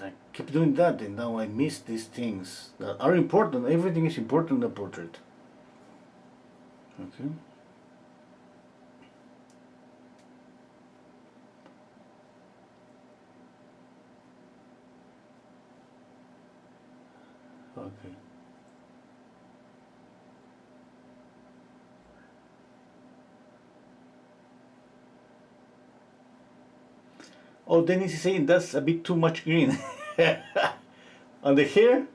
I keep doing that, and now I miss these things that are important. Everything is important in the portrait. Okay. Okay. Oh, Dennis is saying that's a bit too much green. On the hair?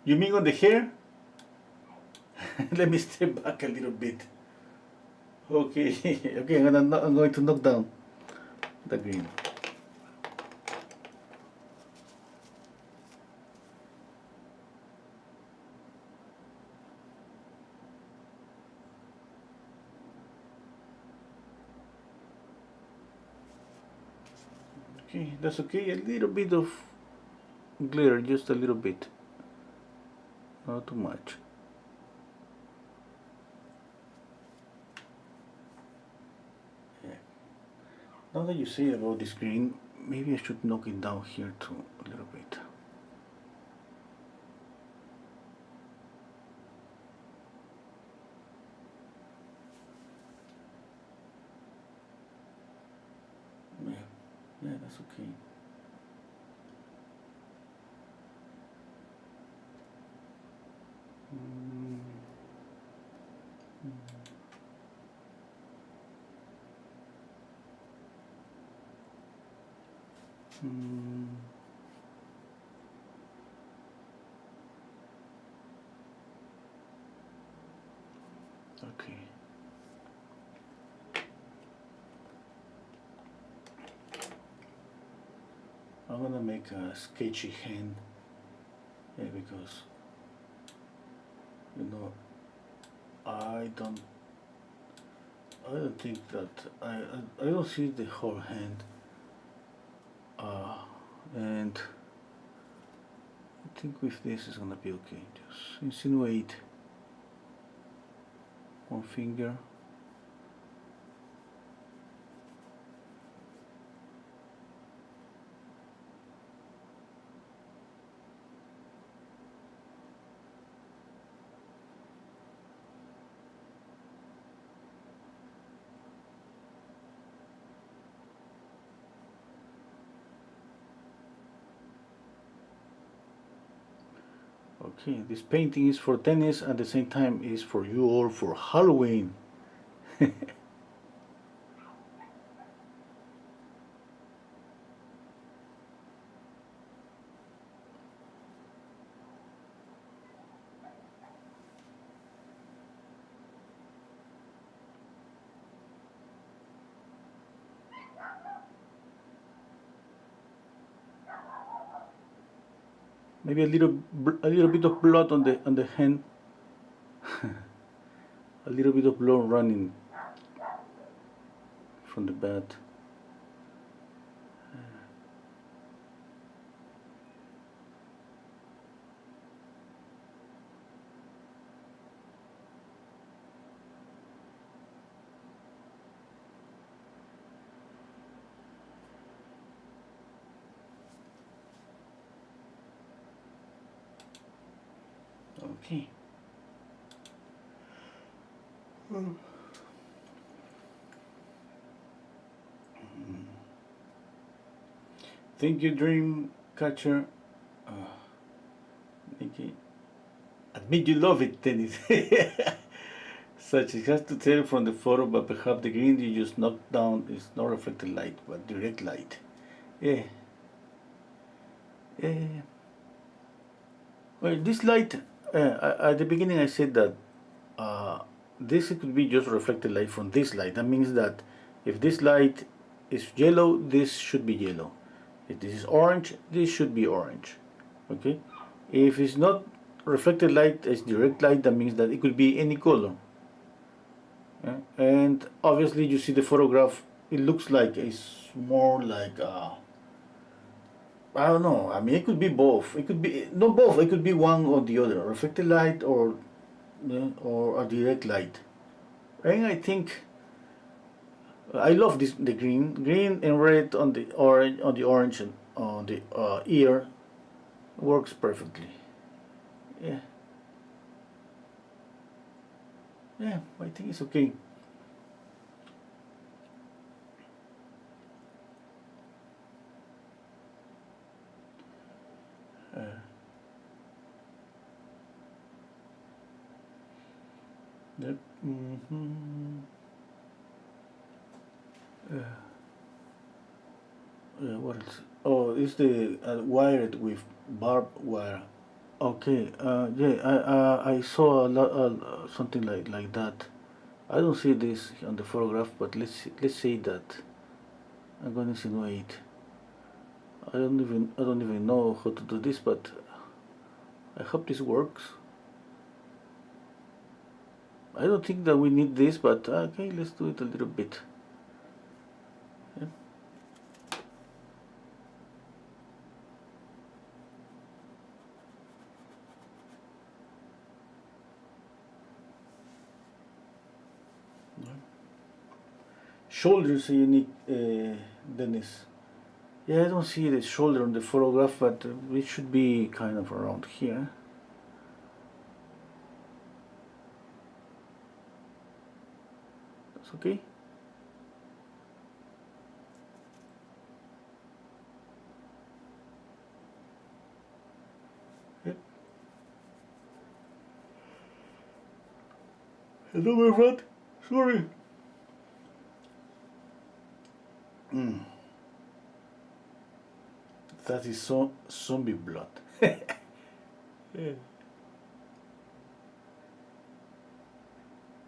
You mean on the hair? Let me step back a little bit. Okay, okay, I'm going to knock down the green. Okay, that's okay. A little bit of glitter, just a little bit. Not too much. Yeah. Now that you say about this green, maybe I should knock it down here too, a little bit. Yeah, yeah, that's okay. Okay. I'm gonna make a sketchy hand, yeah, because you know I don't think that I don't see the whole hand, and I think with this is gonna be okay. Just insinuate one finger. Okay, this painting is for tennis, at the same time is for you all for Halloween. Maybe a little bit of blood on the hand. A little bit of blood running from the bat. Okay. Thank you, Dream Catcher. Nikki. Admit you love it, tennis. Such it has to tell from the photo, but perhaps the green you just knocked down is not reflected light, but direct light. Yeah. Yeah. Well, this light, at the beginning I said that this could be just reflected light from this light. That means that if this light is yellow, this should be yellow. If this is orange, this should be orange. Okay, if it's not reflected light, it's direct light. That means that it could be any color. Yeah? And obviously, you see the photograph. It looks like it's more like I don't know. I mean, it could be both. It could be not both. It could be one or the other, reflected light or or a direct light. And I think I love this the green and red on the orange and on the ear works perfectly. Yeah, yeah. I think it's okay. Uh, yep. Mm-hmm. What else? Oh, it's the wired with barbed wire. Okay. Yeah. I saw a lot something like that. I don't see this on the photograph, but let's say that I'm going to insinuate. I don't even know how to do this, but I hope this works. I don't think that we need this, but okay, let's do it a little bit. Yeah. Shoulders you need, Dennis. Yeah, I don't see the shoulder on the photograph, but it should be kind of around here. That's okay. Yep. Hello, my friend. Sorry. Mm. That is so zombie blood. Yeah.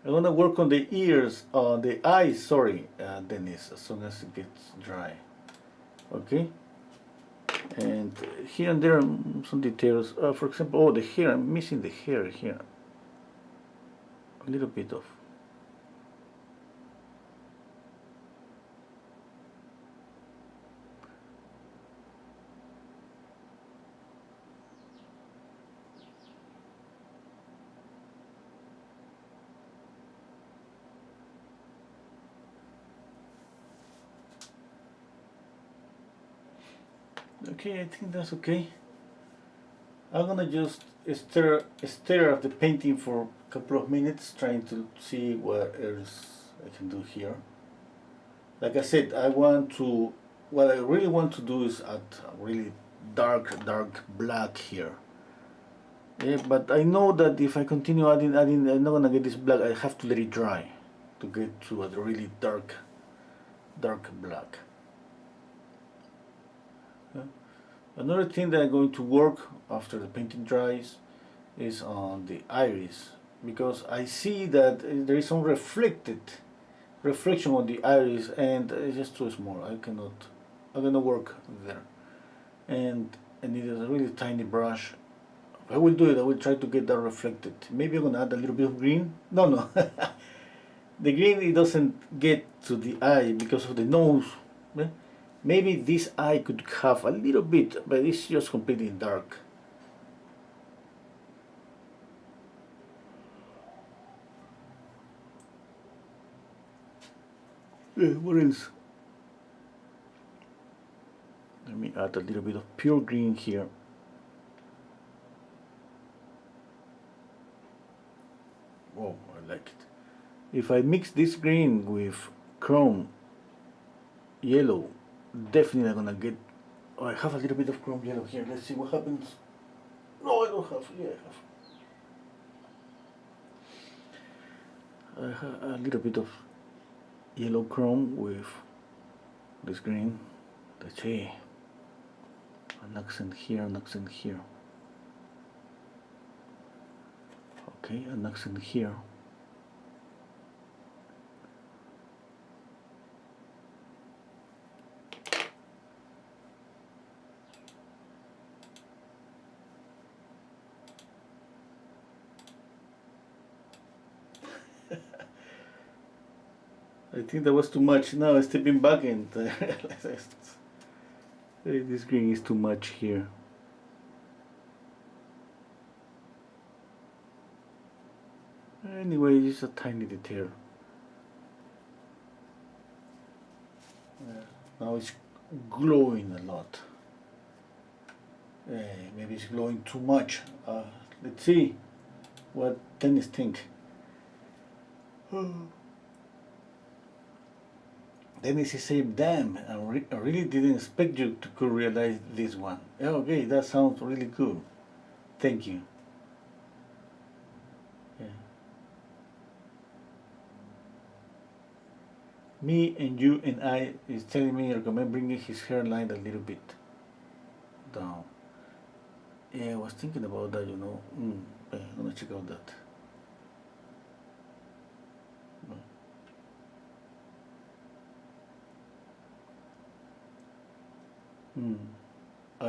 I'm gonna work on the ears, on the eyes. Sorry, Dennis. As soon as it gets dry. Okay. And here and there some details. For example, oh, the hair. I'm missing the hair here. A little bit of. Okay, I think that's okay. I'm gonna just stare at the painting for a couple of minutes, trying to see what else I can do here. Like I said, I want to. What I really want to do is add a really dark black here. Yeah, but I know that if I continue adding, I'm not gonna get this black. I have to let it dry to get to a really dark black. Yeah. Another thing that I'm going to work after the painting dries is on the iris, because I see that there is some reflection on the iris, and it's just too small. I cannot. I'm gonna work there, and I need a really tiny brush. I will do it. I will try to get that reflected. Maybe I'm gonna add a little bit of green. No, no. The green, it doesn't get to the eye because of the nose. Yeah? Maybe this eye could have a little bit, but it's just completely dark. What else? Let me add a little bit of pure green here. Oh, I like it. If I mix this green with chrome yellow, definitely I'm gonna get. Oh, I have a little bit of chrome yellow here. Let's see what happens. No, I don't have. Yeah, I have. A little bit of yellow chrome with this green. Let's see. An accent here, an accent here. Okay, an accent here. I think that was too much. Now stepping back and this green is too much here. Anyway, it's a tiny detail. Now it's glowing a lot. Maybe it's glowing too much. Let's see what Dennis think. Dennis is saying, damn, I really didn't expect you to could realize this one. Yeah, okay, that sounds really cool. Thank you. Yeah. Me and you and I is telling me I recommend bringing his hairline a little bit down. Yeah, I was thinking about that, you know. I'm gonna check out that.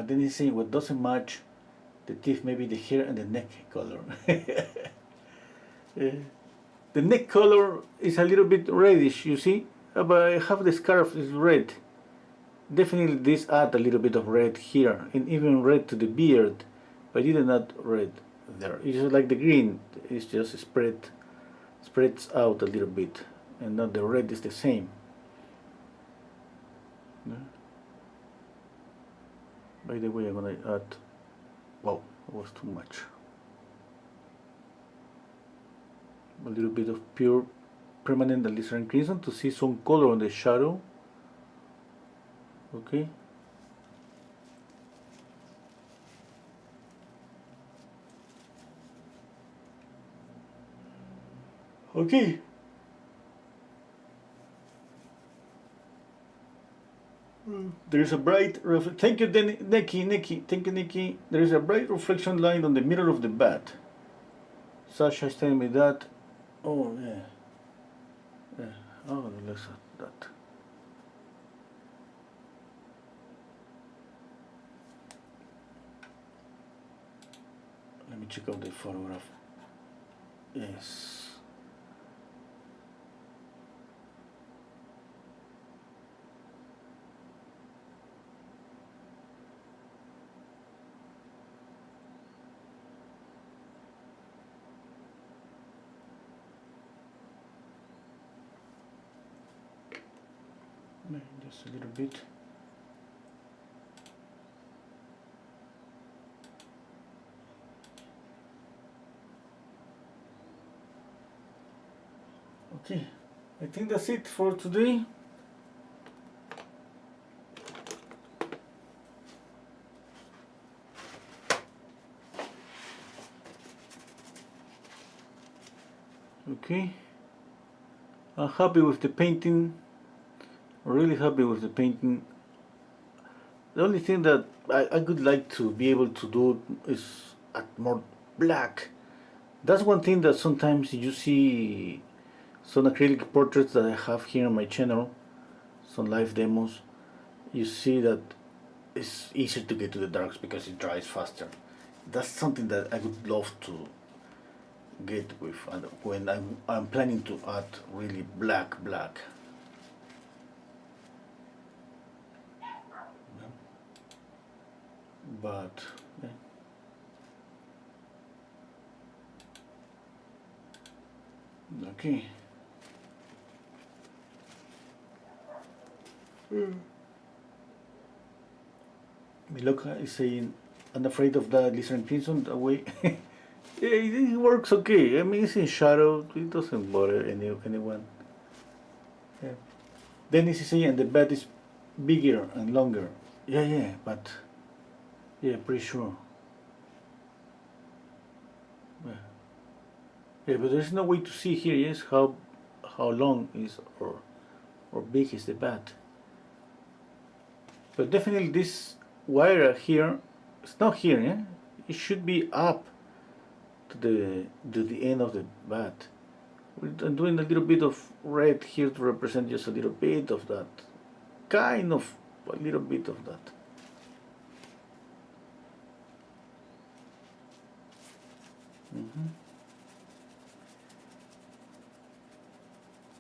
Then he's saying what doesn't match the teeth, maybe the hair and the neck color. The neck color is a little bit reddish, you see, but half the scarf is red. Definitely this add a little bit of red here, and even red to the beard, but you did not red there. It's just like the green, it's just spreads out a little bit, and not the red is the same. Yeah. By the way, I'm gonna add, wow, it was too much. A little bit of pure permanent alizarin crimson to see some color on the shadow. Okay. Okay. There is a bright thank you, Nikki. Thank you, Nikki. There is a bright reflection line on the mirror of the bat. Sasha is telling me that. Oh yeah. Yeah. Oh, let's add that. Let me check out the photograph. Yes. Just a little bit. Okay, I think that's it for today. Okay, I'm happy with the painting. Really happy with the painting. The only thing that I would like to be able to do is add more black. That's one thing that sometimes you see some acrylic portraits that I have here on my channel, some live demos. You see that it's easier to get to the darks because it dries faster. That's something that I would love to get with when I'm planning to add really black. But yeah. Okay. Miloka is saying, I'm afraid of that Lizard Crimson away. Yeah, it works okay. I mean, it's in shadow, it doesn't bother anyone. Yeah. Dennis is saying, and the bat is bigger and longer. Yeah, but yeah, pretty sure. Yeah, but there's no way to see here, yes, how long is or big is the bat. But definitely this wire here, it's not here, yeah? It should be up to the end of the bat. I'm doing a little bit of red here to represent just a little bit of that. Kind of a little bit of that.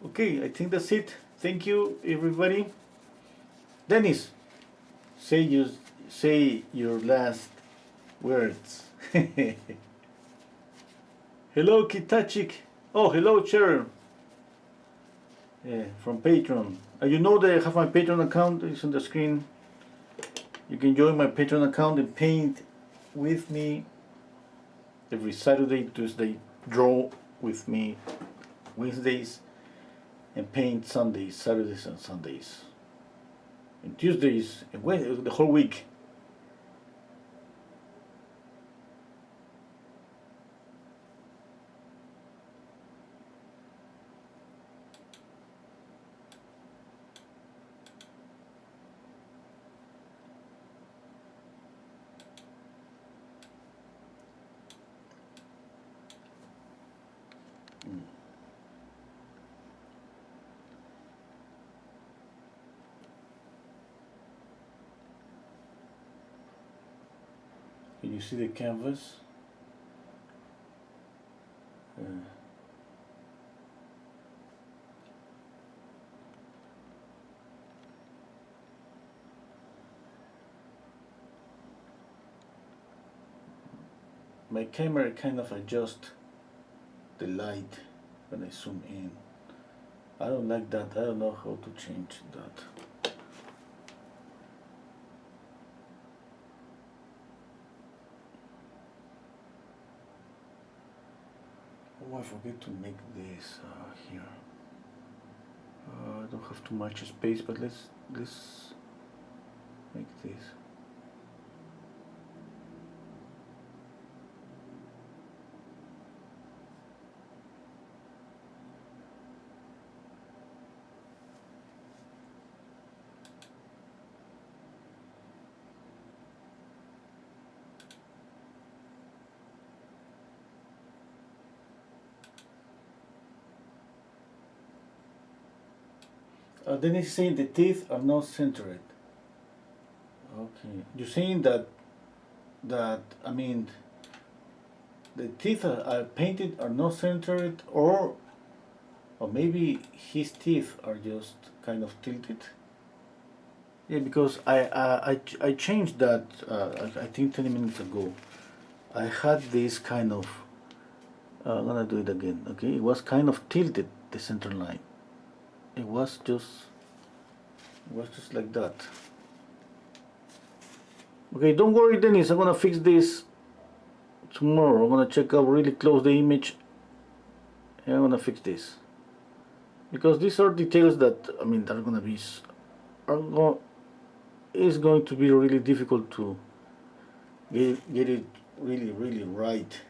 Okay, I think that's it. Thank you, everybody. Dennis, say your last words. Hello, Kitachik. Oh, hello, Sharon. Yeah, from Patreon. You know that I have my Patreon account. It's on the screen. You can join my Patreon account and paint with me every Saturday, Tuesday. Draw with me Wednesdays, and paint Sundays, Saturdays, and Sundays, and Tuesdays, and Wednesdays, the whole week. Can you see the canvas? My camera kind of adjusts the light when I zoom in. I don't like that. I don't know how to change that. Oh, I forget to make this here. I don't have too much space, but let's make this. Then it's saying the teeth are not centered. Okay, you're saying that I mean the teeth are painted are not centered, or maybe his teeth are just kind of tilted. Yeah, because I changed that I think 20 minutes ago. I had this kind of I'm gonna do it again. Okay, it was kind of tilted, the center line. It was just like that. Okay, don't worry, Dennis. I'm gonna fix this tomorrow. I'm gonna check out really close the image, and I'm gonna fix this, because these are details that are gonna be is going to be really difficult to get it really right.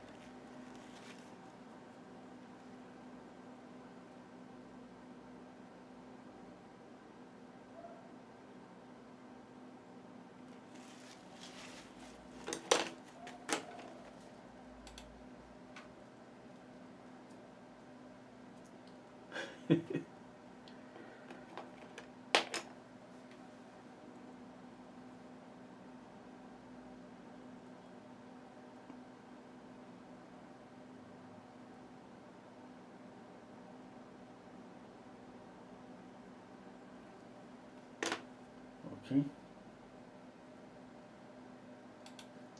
Okay.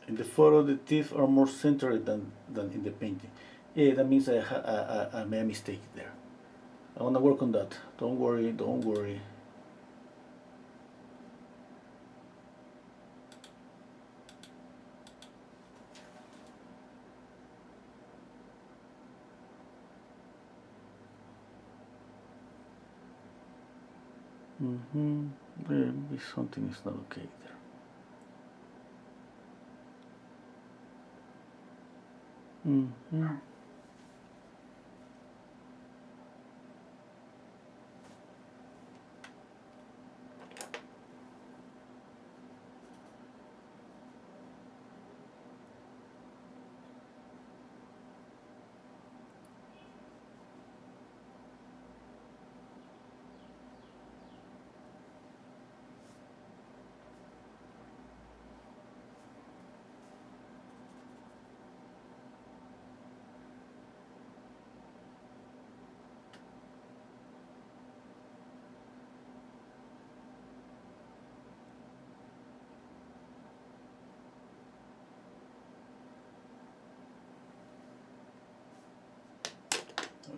In the photo, the teeth are more centered than in the painting. Yeah, that means I made a mistake there. I want to work on that. Don't worry, don't worry. Maybe something is not okay there.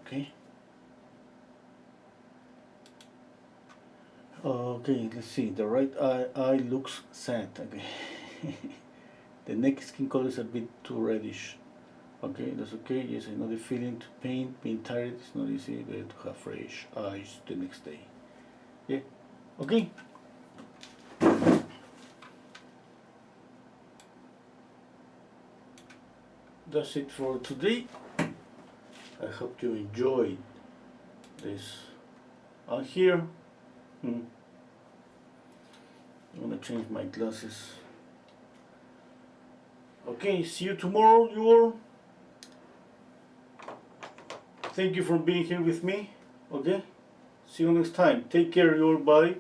Okay. Okay, let's see. The right eye looks sad. Okay. The neck skin color is a bit too reddish. Okay, that's okay. Yes, I know the feeling to paint, being tired is not easy, but to have fresh eyes the next day. Yeah. Okay. That's it for today. I hope you enjoyed this. I'm here. I'm gonna change my glasses. Okay, see you tomorrow, you all. Thank you for being here with me. Okay, see you next time. Take care, you all. Bye.